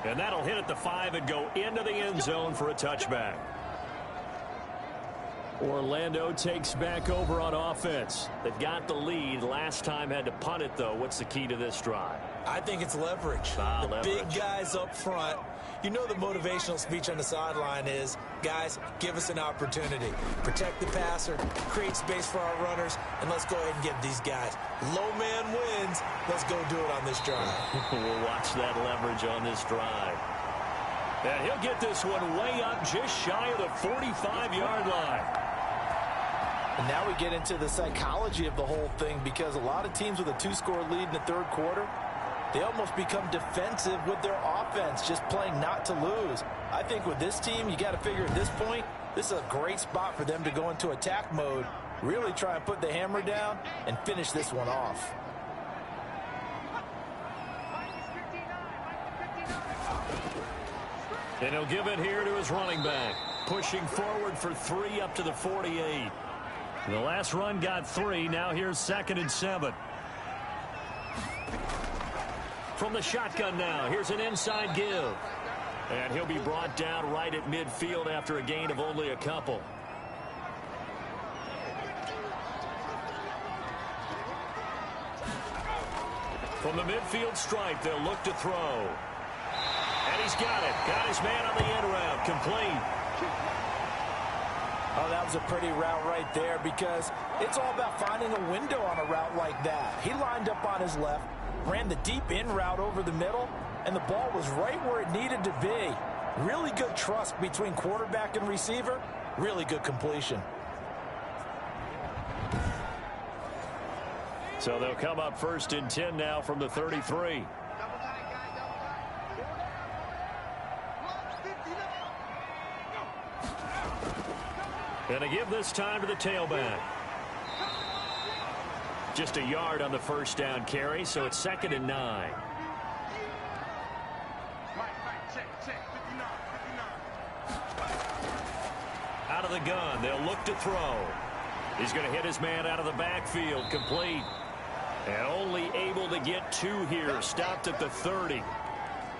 And that'll hit at the 5 and go into the end zone for a touchback. Orlando takes back over on offense. They've got the lead. Last time had to punt it, though. What's the key to this drive? I think it's leverage. Leverage. Big guys up front. You know the motivational speech on the sideline is, guys, give us an opportunity. Protect the passer, create space for our runners, and let's go ahead and get these guys. Low man wins. Let's go do it on this drive. We'll watch that leverage on this drive. And he'll get this one way up just shy of the 45-yard line. And now we get into the psychology of the whole thing, because a lot of teams with a 2-score lead in the third quarter, they almost become defensive with their offense, just playing not to lose. I think with this team, you got to figure at this point, this is a great spot for them to go into attack mode, really try and put the hammer down and finish this one off. And he'll give it here to his running back, pushing forward for 3 up to the 48. The last run got 3. Now here's 2nd and 7. From the shotgun now, here's an inside give. And he'll be brought down right at midfield after a gain of only a couple. From the midfield stripe, they'll look to throw. And he's got it. Got his man on the end route. Complete. Oh, that was a pretty route right there, because it's all about finding a window on a route like that. He lined up on his left, ran the deep in route over the middle, and the ball was right where it needed to be. Really good trust between quarterback and receiver. Really good completion. So they'll come up 1st and 10 now from the 33. And to give this time to the tailback. Just a yard on the first down carry, so it's 2nd and 9. Out of the gun, they'll look to throw. He's going to hit his man out of the backfield, complete. And only able to get 2 here, stopped at the 30.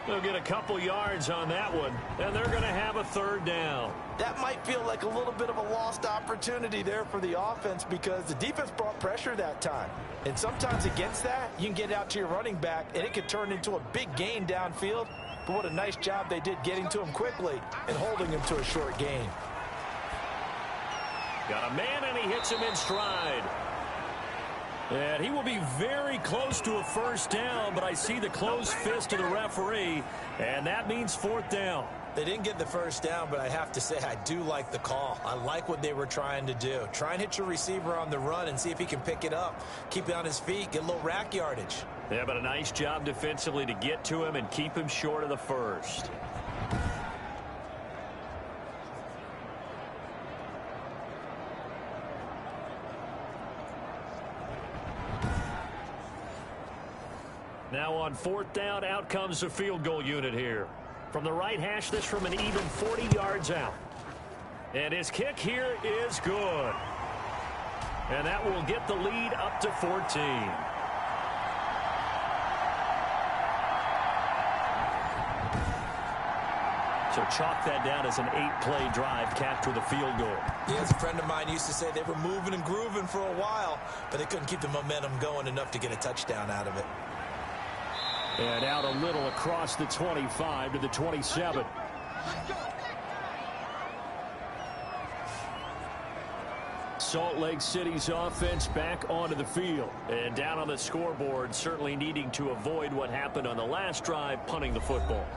They'll get a couple yards on that one, and they're going to have a 3rd down. That might feel like a little bit of a lost opportunity there for the offense, because the defense brought pressure that time. And sometimes against that, you can get out to your running back, and it could turn into a big gain downfield. But what a nice job they did getting to him quickly and holding him to a short gain. Got a man, and he hits him in stride. And he will be very close to a 1st down, but I see the closed fist of the referee, and that means 4th down. They didn't get the 1st down, but I have to say I do like the call. I like what they were trying to do. Try and hit your receiver on the run and see if he can pick it up. Keep it on his feet, get a little rack yardage. Yeah, but a nice job defensively to get to him and keep him short of the 1st. Now on 4th down, out comes the field goal unit here. From the right hash, this from an even 40 yards out. And his kick here is good. And that will get the lead up to 14. So chalk that down as an 8-play drive capped with a field goal. Yeah, as a friend of mine used to say, they were moving and grooving for a while, but they couldn't keep the momentum going enough to get a touchdown out of it. And out a little across the 25 to the 27. Salt Lake City's offense back onto the field. And down on the scoreboard, certainly needing to avoid what happened on the last drive, punting the football.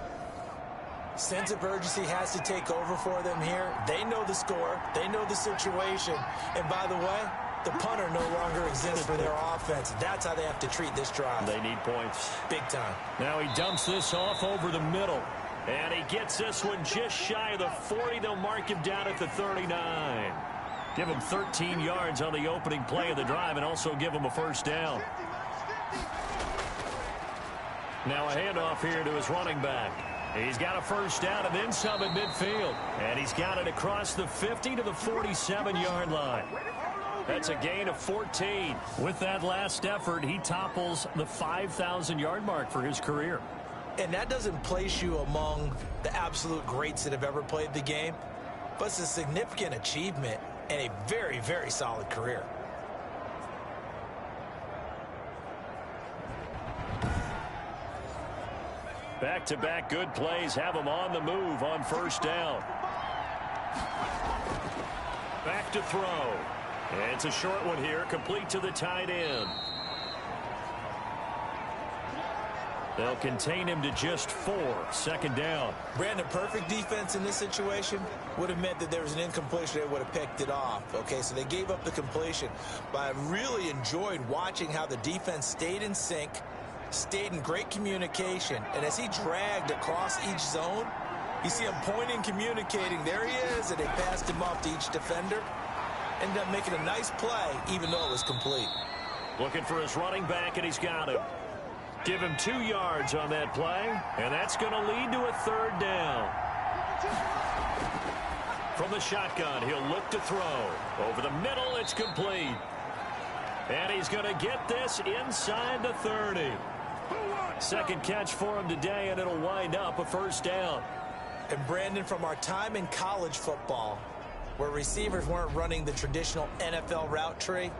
Sense of urgency has to take over for them here. They know the score. They know the situation. And by the way, the punter no longer exists for their offense. That's how they have to treat this drive. They need points. Big time. Now he dumps this off over the middle. And he gets this one just shy of the 40. They'll mark him down at the 39. Give him 13 yards on the opening play of the drive and also give him a 1st down. Now a handoff here to his running back. He's got a 1st down and then some at midfield. And he's got it across the 50 to the 47-yard line. That's a gain of 14. With that last effort, he topples the 5,000-yard mark for his career. And that doesn't place you among the absolute greats that have ever played the game, but it's a significant achievement and a very, very solid career. Back-to-back good plays have him on the move on 1st down. Back to throw. And it's a short one here, complete to the tight end. They'll contain him to just 4. Second down. Brandon, perfect defense in this situation would have meant that there was an incompletion. They would have picked it off. Okay, so they gave up the completion. But I really enjoyed watching how the defense stayed in sync, stayed in great communication. And as he dragged across each zone, you see him pointing, communicating. There he is, and they passed him off to each defender. Ended up making a nice play, even though it was complete. Looking for his running back, and he's got him. Give him 2 yards on that play, and that's going to lead to a third down. From the shotgun, he'll look to throw. Over the middle, it's complete. And he's going to get this inside the 30. Second catch for him today, and it'll wind up a first down. And Brandon, from our time in college football, where receivers weren't running the traditional NFL route tree,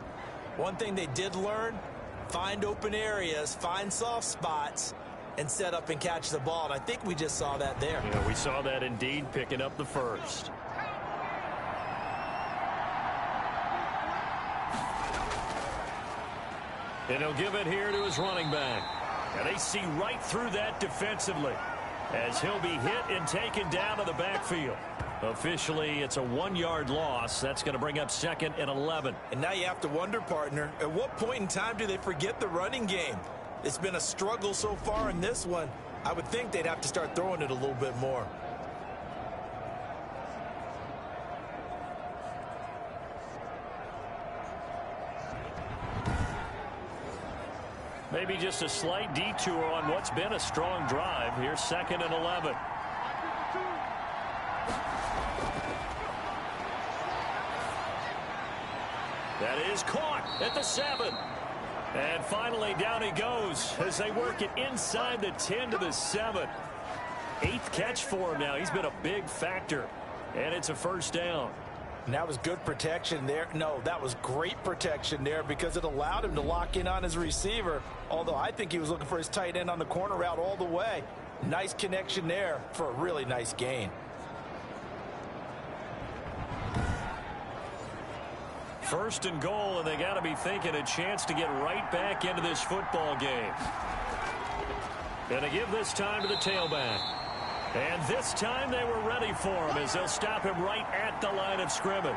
one thing they did learn: find open areas, find soft spots, and set up and catch the ball. And I think we just saw that there. Yeah, we saw that indeed, picking up the first. And he'll give it here to his running back. And they see right through that defensively, as he'll be hit and taken down to the backfield. Officially, it's a 1-yard loss. That's going to bring up 2nd and 11. And now you have to wonder, partner, at what point in time do they forget the running game? It's been a struggle so far in this one. I would think they'd have to start throwing it a little bit more. Maybe just a slight detour on what's been a strong drive. Here's 2nd and 11. That is caught at the 7. And finally down he goes as they work it inside the 10 to the 7. 8th catch for him now. He's been a big factor. And it's a first down. And that was good protection there. No, that was great protection there because it allowed him to lock in on his receiver. Although I think he was looking for his tight end on the corner route all the way. Nice connection there for a really nice gain. First and goal, and they got to be thinking a chance to get right back into this football game. Going to give this time to the tailback. And this time they were ready for him as they'll stop him right at the line of scrimmage.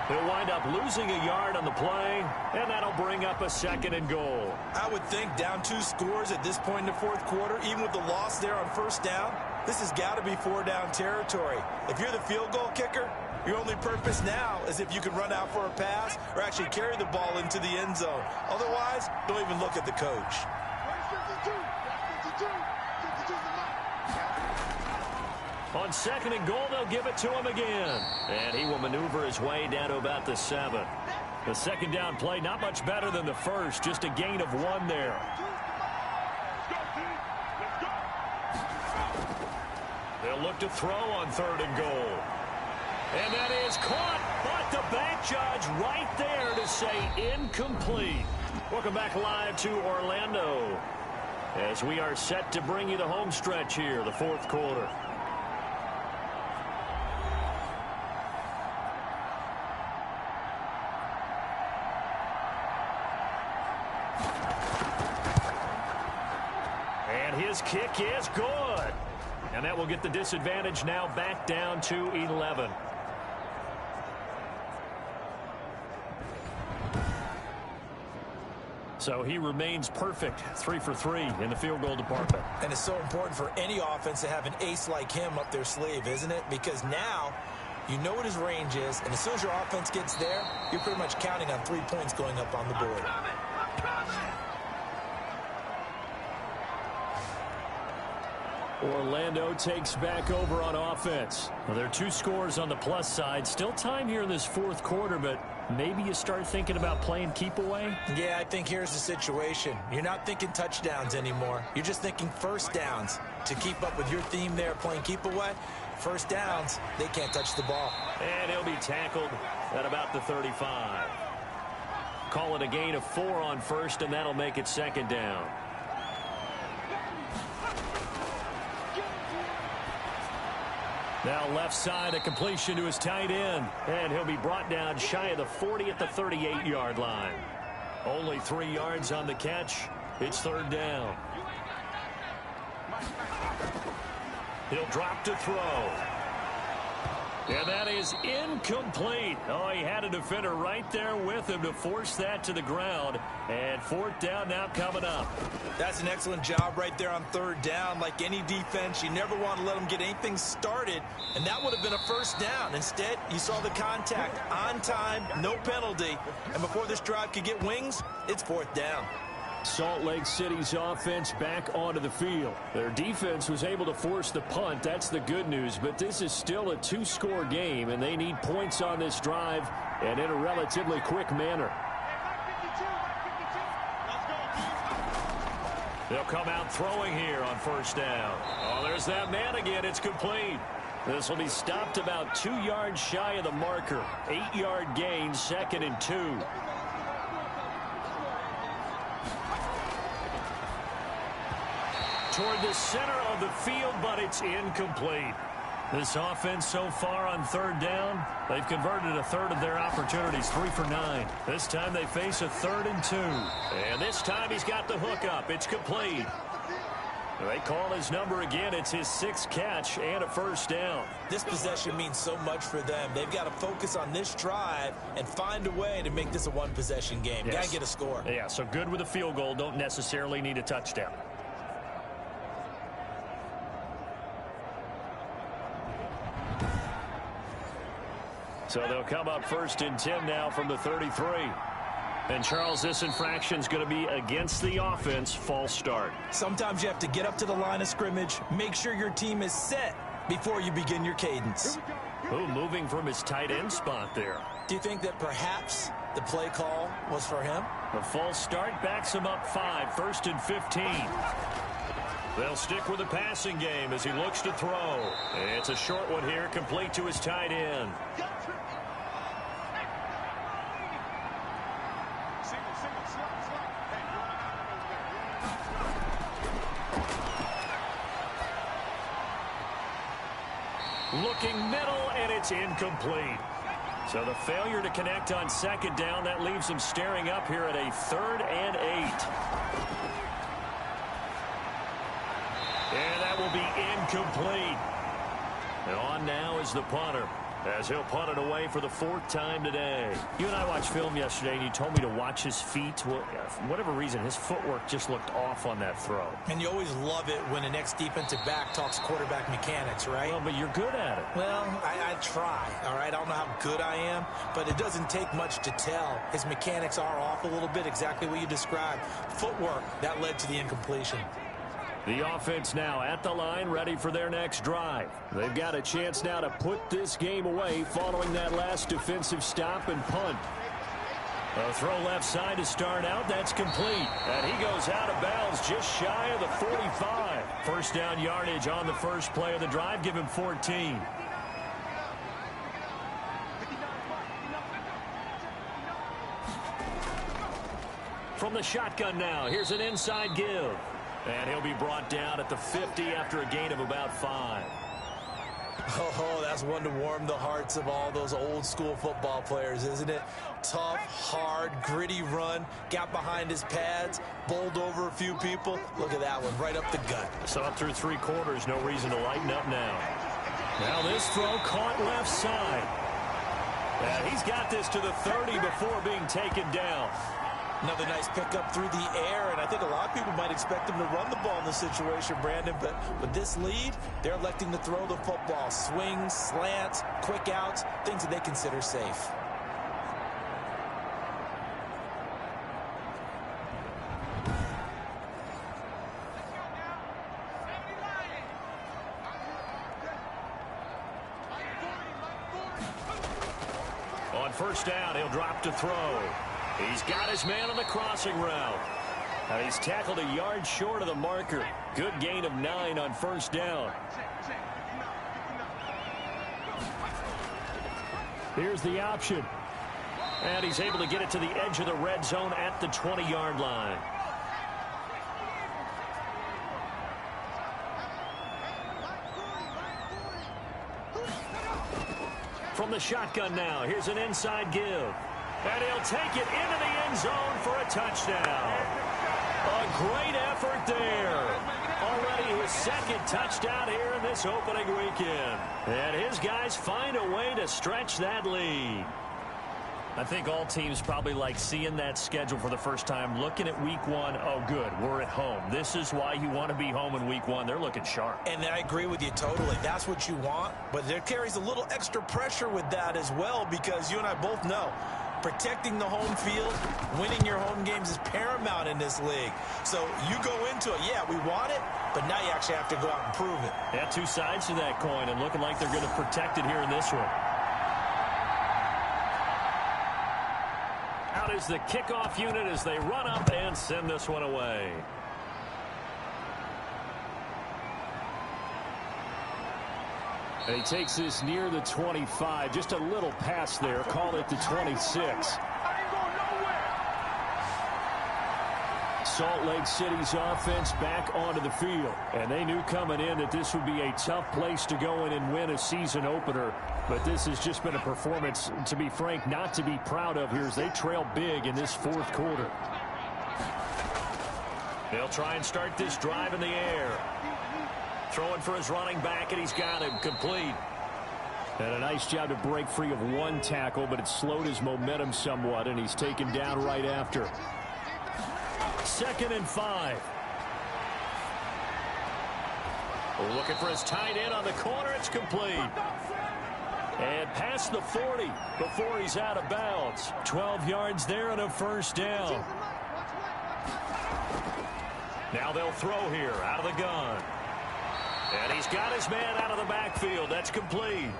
He'll wind up losing a yard on the play, and that'll bring up a 2nd and goal. I would think down 2 scores at this point in the 4th quarter, even with the loss there on first down, this has got to be 4-down territory. If you're the field goal kicker, your only purpose now is if you can run out for a pass or actually carry the ball into the end zone. Otherwise, don't even look at the coach. On 2nd and goal, they'll give it to him again. And he will maneuver his way down to about the 7. The 2nd down play, not much better than the first, just a gain of 1 there. They'll look to throw on 3rd and goal. And that is caught, but the back judge right there to say incomplete. Welcome back live to Orlando as we are set to bring you the home stretch here, the 4th quarter. And his kick is good. And that will get the disadvantage now back down to 11. So he remains perfect, 3 for 3 in the field goal department. And it's so important for any offense to have an ace like him up their sleeve, isn't it? Because now you know what his range is, and as soon as your offense gets there, you're pretty much counting on 3 points going up on the board. Orlando takes back over on offense. Well, there are 2 scores on the plus side. Still time here in this 4th quarter, but maybe you start thinking about playing keep away? Yeah, I think here's the situation. You're not thinking touchdowns anymore. You're just thinking first downs. To keep up with your theme there, playing keep away, first downs, they can't touch the ball. And he'll be tackled at about the 35. Call it a gain of 4 on first, and that'll make it 2nd down. Now left side, a completion to his tight end. And he'll be brought down shy of the 40 at the 38-yard line. Only 3 yards on the catch. It's 3rd down. He'll drop to throw. And that is incomplete. Oh, he had a defender right there with him to force that to the ground. And fourth down now coming up. That's an excellent job right there on third down. Like any defense, you never want to let them get anything started. And that would have been a first down. Instead, you saw the contact on time, no penalty. And before this drive could get wings, it's fourth down. Salt Lake City's offense back onto the field. Their defense was able to force the punt. That's the good news. But this is still a two-score game, and they need points on this drive and in a relatively quick manner. They'll come out throwing here on first down. Oh, there's that man again. It's complete. This will be stopped about 2 yards shy of the marker. 8-yard gain, 2nd and 2. Toward the center of the field, but it's incomplete. This offense so far on third down, they've converted a third of their opportunities, 3 for 9. This time they face a 3rd and 2. And this time he's got the hook up. It's complete. They call his number again. It's his 6th catch and a first down. This possession means so much for them. They've got to focus on this drive and find a way to make this a one-possession game. Yes. Got to get a score. Yeah, so good with a field goal. Don't necessarily need a touchdown. So they'll come up 1st and 10 now from the 33. And, Charles, this infraction's going to be against the offense. False start. Sometimes you have to get up to the line of scrimmage, make sure your team is set before you begin your cadence. Ooh, moving from his tight end spot there. Do you think that perhaps the play call was for him? The false start backs him up 5, 1st and 15. They'll stick with the passing game as he looks to throw. It's a short one here, complete to his tight end. Looking middle, and it's incomplete. So the failure to connect on 2nd down, that leaves him staring up here at a 3rd and 8. And that will be incomplete. And on now is the punter, as he'll punt it away for the 4th time today. You and I watched film yesterday, and you told me to watch his feet. Well, for whatever reason, his footwork just looked off on that throw. And you always love it when an ex-defensive back talks quarterback mechanics, right? Well, but you're good at it. Well, I try, all right? I don't know how good I am, but it doesn't take much to tell. His mechanics are off a little bit, exactly what you described. Footwork, that led to the incompletion. The offense now at the line, ready for their next drive. They've got a chance now to put this game away following that last defensive stop and punt. A throw left side to start out. That's complete. And he goes out of bounds just shy of the 45. First down yardage on the first play of the drive. Give him 14. From the shotgun now, here's an inside give. And he'll be brought down at the 50 after a gain of about 5. Oh, that's one to warm the hearts of all those old school football players, isn't it? Tough, hard, gritty run, got behind his pads, bowled over a few people. Look at that one, right up the gut. So up through 3 quarters, no reason to lighten up now. Now this throw caught left side. And he's got this to the 30 before being taken down. Another nice pickup through the air, and I think a lot of people might expect him to run the ball in this situation, Brandon, but with this lead, they're electing to throw the football. Swings, slants, quick outs, things that they consider safe. On first down, he'll drop to throw. He's got his man on the crossing route. And he's tackled a yard short of the marker. Good gain of 9 on first down. Here's the option. And he's able to get it to the edge of the red zone at the 20-yard line. From the shotgun now, here's an inside give. And he'll take it into the end zone for a touchdown. A great effort there. Already his second touchdown here in this opening weekend. And his guys find a way to stretch that lead. I think all teams probably like seeing that schedule for the first time, looking at week one. Oh, good, we're at home. This is why you want to be home in week one. They're looking sharp. And I agree with you totally. That's what you want. But there carries a little extra pressure with that as well, because you and I both know protecting the home field, winning your home games is paramount in this league. So you go into it, yeah, we want it, but now you actually have to go out and prove it. Yeah, two sides to that coin, and looking like they're going to protect it here in this one. Out is the kickoff unit as they run up and send this one away. And he takes this near the 25. Just a little pass there. Call it the 26. Salt Lake City's offense back onto the field. And they knew coming in that this would be a tough place to go in and win a season opener. But this has just been a performance, to be frank, not to be proud of here as they trail big in this fourth quarter. They'll try and start this drive in the air. Throwing for his running back, and he's got him complete. And a nice job to break free of one tackle, but it slowed his momentum somewhat, and he's taken down right after. 2nd and 5. Looking for his tight end on the corner. It's complete. And past the 40 before he's out of bounds. 12 yards there and a first down. Now they'll throw here out of the gun. And he's got his man out of the backfield. That's complete.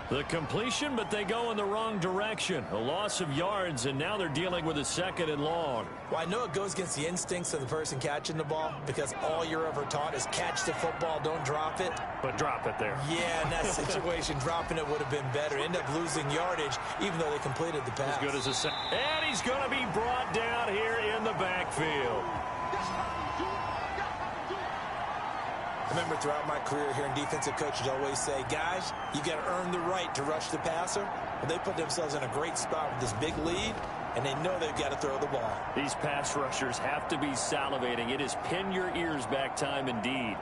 The completion, but they go in the wrong direction. A loss of yards, and now they're dealing with a 2nd and long. Well, I know it goes against the instincts of the person catching the ball, because all you're ever taught is catch the football, don't drop it. But drop it there. Yeah, in that situation, dropping it would have been better. End up losing yardage, even though they completed the pass. As good as a second. And he's going to be brought down here in the backfield. I remember throughout my career hearing defensive coaches always say, guys, you got to earn the right to rush the passer. Well, they put themselves in a great spot with this big lead, and they know they've got to throw the ball. These pass rushers have to be salivating. It is pin your ears back time indeed.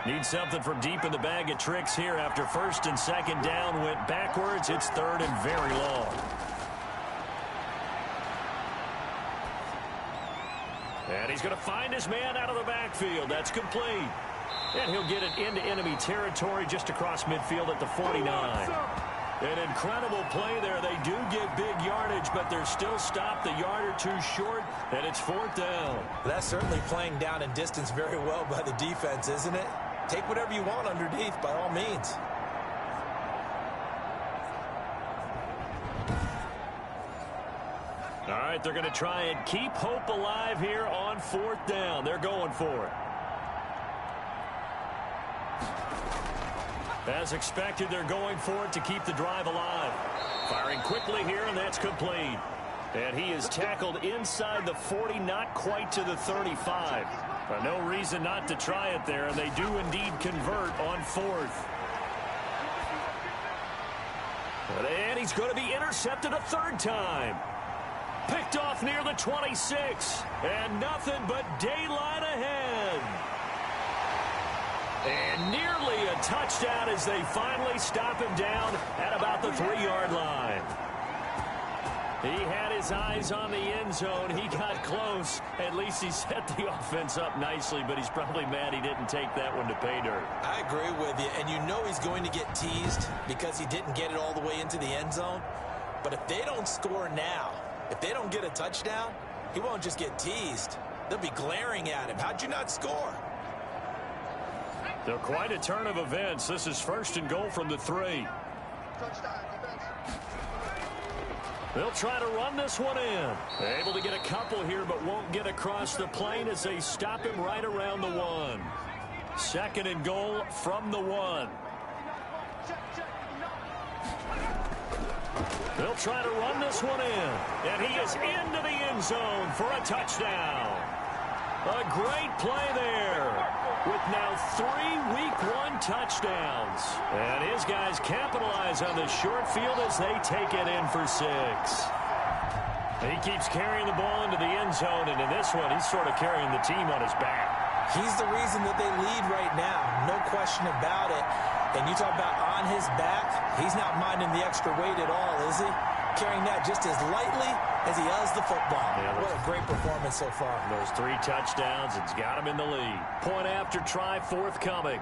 Need something from deep in the bag of tricks here after 1st and 2nd down. Went backwards. It's 3rd and very long. And he's going to find his man out of the backfield. That's complete. And he'll get it into enemy territory just across midfield at the 49. An incredible play there. They do get big yardage, but they're still stopped a yard or two short, and it's 4th down. That's certainly playing down in distance very well by the defense, isn't it? Take whatever you want underneath, by all means. All right, they're going to try and keep hope alive here on 4th down. They're going for it. As expected, they're going for it to keep the drive alive. Firing quickly here, and that's complete. And he is tackled inside the 40, not quite to the 35. But no reason not to try it there, and they do indeed convert on 4th. And he's going to be intercepted a 3rd time. Picked off near the 26, and nothing but daylight ahead. And nearly a touchdown as they finally stop him down at about the 3-yard line. He had his eyes on the end zone. He got close. At least he set the offense up nicely, but he's probably mad he didn't take that one to pay dirt. I agree with you, and you know he's going to get teased because he didn't get it all the way into the end zone. But if they don't score now, if they don't get a touchdown, he won't just get teased. They'll be glaring at him. How'd you not score? They're quite a turn of events. This is 1st and goal from the 3. They'll try to run this one in. Able to get a couple here, but won't get across the plane as they stop him right around the 1. 2nd and goal from the 1. They'll try to run this one in. And he is into the end zone for a touchdown. A great play there with now 3 Week 1 touchdowns. And his guys capitalize on the short field as they take it in for 6. He keeps carrying the ball into the end zone, and in this one, he's sort of carrying the team on his back. He's the reason that they lead right now, no question about it. And you talk about on his back, he's not minding the extra weight at all, is he? Carrying that just as lightly as he does the football. Yeah, what a great performance so far. Those 3 touchdowns, it's got him in the lead. Point after try forthcoming.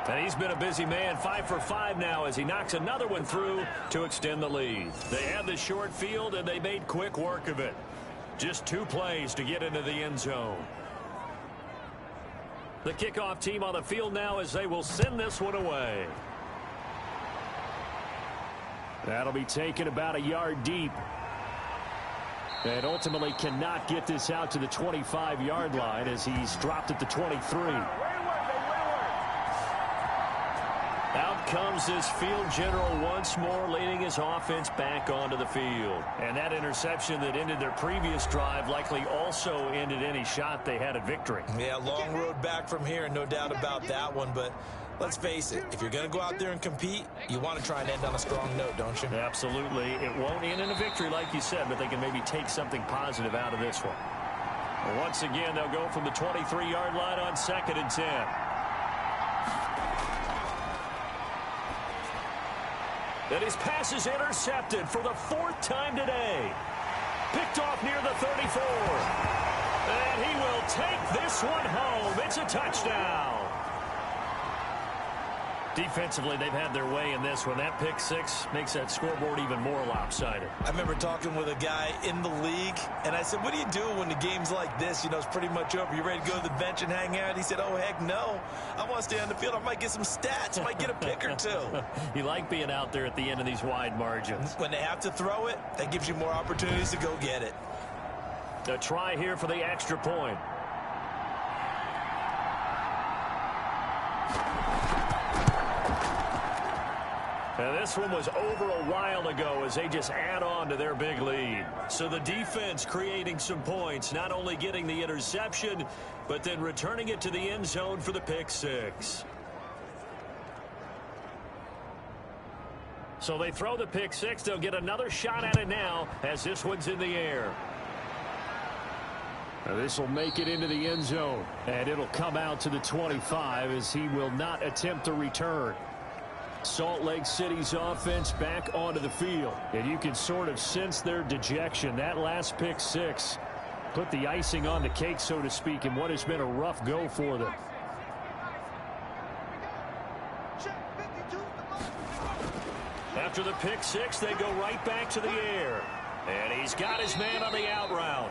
And he's been a busy man, 5 for 5 now as he knocks another one through to extend the lead. They had the short field, and they made quick work of it. Just 2 plays to get into the end zone. The kickoff team on the field now as they will send this one away. That'll be taken about a yard deep. And ultimately cannot get this out to the 25-yard line as he's dropped at the 23. Out comes this field general once more, leading his offense back onto the field. And that interception that ended their previous drive likely also ended any shot they had at victory. Yeah, long road back from here, no doubt about that one. But let's face it, if you're going to go out there and compete, you want to try and end on a strong note, don't you? Absolutely. It won't end in a victory like you said, but they can maybe take something positive out of this one. Well, once again, they'll go from the 23-yard line on 2nd and 10. And his pass is intercepted for the 4th time today. Picked off near the 34. And he will take this one home. It's a touchdown. Defensively, they've had their way in this one. That pick 6 makes that scoreboard even more lopsided. I remember talking with a guy in the league, and I said, what do you do when the game's like this? You know, it's pretty much over. You ready to go to the bench and hang out? He said, oh, heck no. I want to stay on the field. I might get some stats. I might get a pick or 2. You like being out there at the end of these wide margins. When they have to throw it, that gives you more opportunities to go get it. A try here for the extra point. And this one was over a while ago as they just add on to their big lead. So the defense creating some points, not only getting the interception, but then returning it to the end zone for the pick 6. So they throw the pick 6. They'll get another shot at it now as this one's in the air. Now this will make it into the end zone, and it'll come out to the 25 as he will not attempt to return. Salt Lake City's offense back onto the field, and you can sort of sense their dejection. That last pick 6 put the icing on the cake, so to speak, in what has been a rough go for them. After the pick 6, they go right back to the air, and he's got his man on the out route.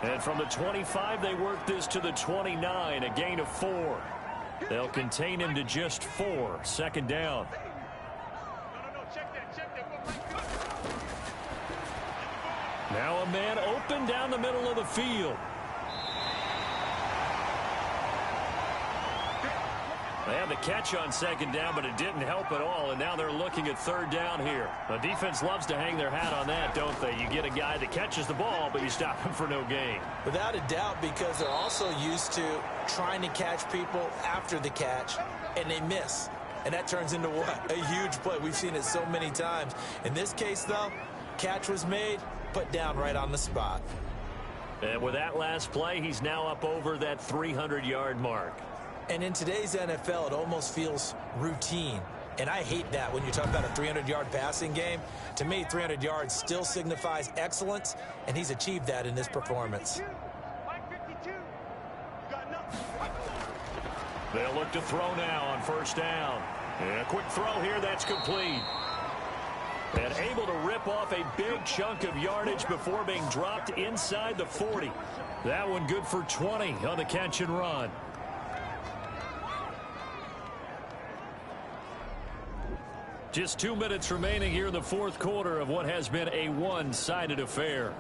And from the 25, they work this to the 29, a gain of 4. They'll contain him to just 4. 2nd down. Now a man open down the middle of the field. They had the catch on 2nd down, but it didn't help at all, and now they're looking at 3rd down here. The defense loves to hang their hat on that, don't they? You get a guy that catches the ball, but you stop him for no gain. Without a doubt, because they're also used to trying to catch people after the catch, and they miss. And that turns into what? A huge play. We've seen it so many times. In this case, though, catch was made, put down right on the spot. And with that last play, he's now up over that 300-yard mark. And in today's NFL, it almost feels routine. And I hate that when you talk about a 300-yard passing game. To me, 300 yards still signifies excellence, and he's achieved that in this performance. They'll look to throw now on 1st down. And a quick throw here, that's complete. And able to rip off a big chunk of yardage before being dropped inside the 40. That one good for 20 on the catch and run. Just 2 minutes remaining here in the 4th quarter of what has been a one-sided affair.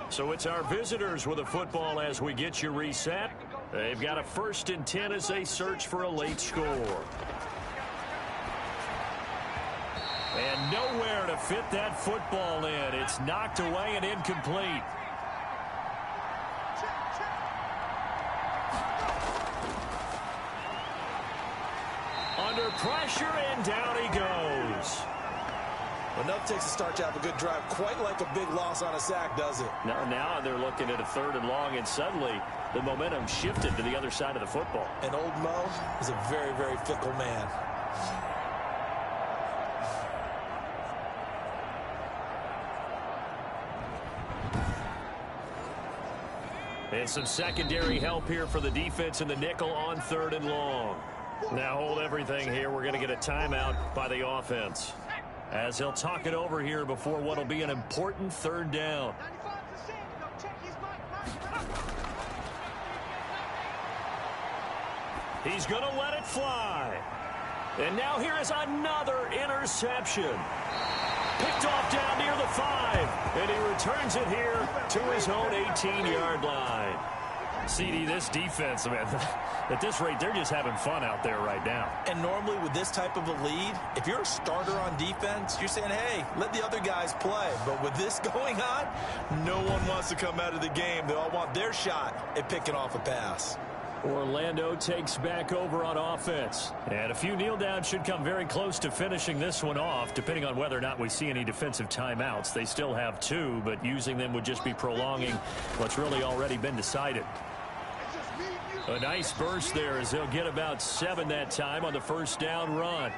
So it's our visitors with a football as we get you reset. They've got a 1st and 10 as they search for a late score. And nowhere to fit that football in. It's knocked away and incomplete. Under pressure, and down he goes. Enough takes to start to have a good drive. Quite like a big loss on a sack, does it? Now they're looking at a 3rd and long, and suddenly the momentum shifted to the other side of the football. And old Mo is a very, very fickle man. And some secondary help here for the defense in the nickel on 3rd and long. Now hold everything here. We're going to get a timeout by the offense, as he'll talk it over here before what will be an important 3rd down. He's going to let it fly. And now here is another interception. Picked off down near the 5. And he returns it here to his own 18-yard line. CD, this defense, man, at this rate, they're just having fun out there right now. And normally with this type of a lead, if you're a starter on defense, you're saying, hey, let the other guys play. But with this going on, no one wants to come out of the game. They all want their shot at picking off a pass. Orlando takes back over on offense. And a few kneel downs should come very close to finishing this one off, depending on whether or not we see any defensive timeouts. They still have 2, but using them would just be prolonging what's really already been decided. A nice burst there as they'll get about 7 that time on the 1st down run.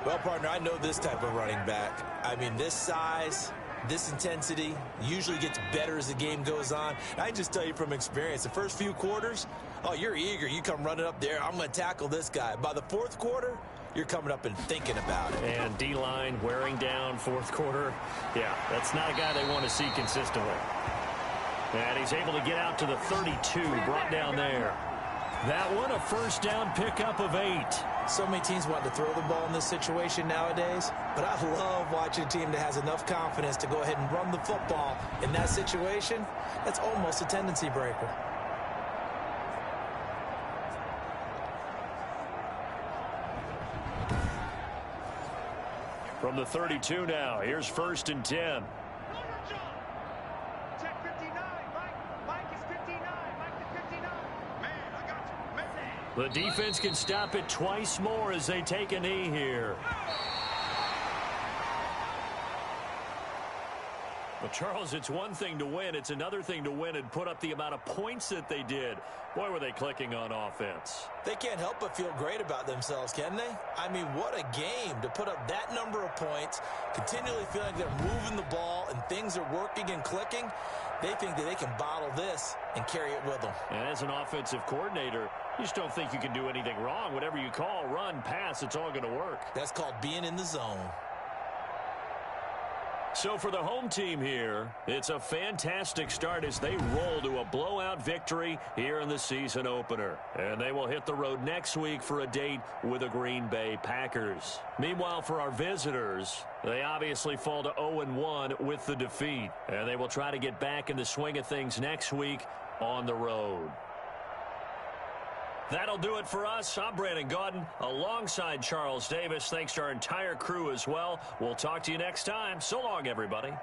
Well, partner, I know this type of running back. I mean, this size, this intensity usually gets better as the game goes on. I just tell you from experience, the first few quarters, oh, you're eager. You come running up there. I'm going to tackle this guy. By the 4th quarter, you're coming up and thinking about it. And D-line wearing down 4th quarter. Yeah, that's not a guy they want to see consistently. And he's able to get out to the 32, brought down there. That one, a 1st down pickup of 8. So many teams want to throw the ball in this situation nowadays, but I love watching a team that has enough confidence to go ahead and run the football in that situation. That's almost a tendency breaker. From the 32 now, here's 1st and 10. The defense can stop it twice more as they take a knee here. Well, Charles, it's one thing to win. It's another thing to win and put up the amount of points that they did. Boy, were they clicking on offense. They can't help but feel great about themselves, can they? I mean, what a game to put up that number of points, continually feeling like they're moving the ball and things are working and clicking. They think that they can bottle this and carry it with them. And as an offensive coordinator, you just don't think you can do anything wrong. Whatever you call, run, pass, it's all going to work. That's called being in the zone. So for the home team here, it's a fantastic start as they roll to a blowout victory here in the season opener. And they will hit the road next week for a date with the Green Bay Packers. Meanwhile, for our visitors, they obviously fall to 0-1 with the defeat. And they will try to get back in the swing of things next week on the road. That'll do it for us. I'm Brandon Gaudin alongside Charles Davis. Thanks to our entire crew as well. We'll talk to you next time. So long, everybody.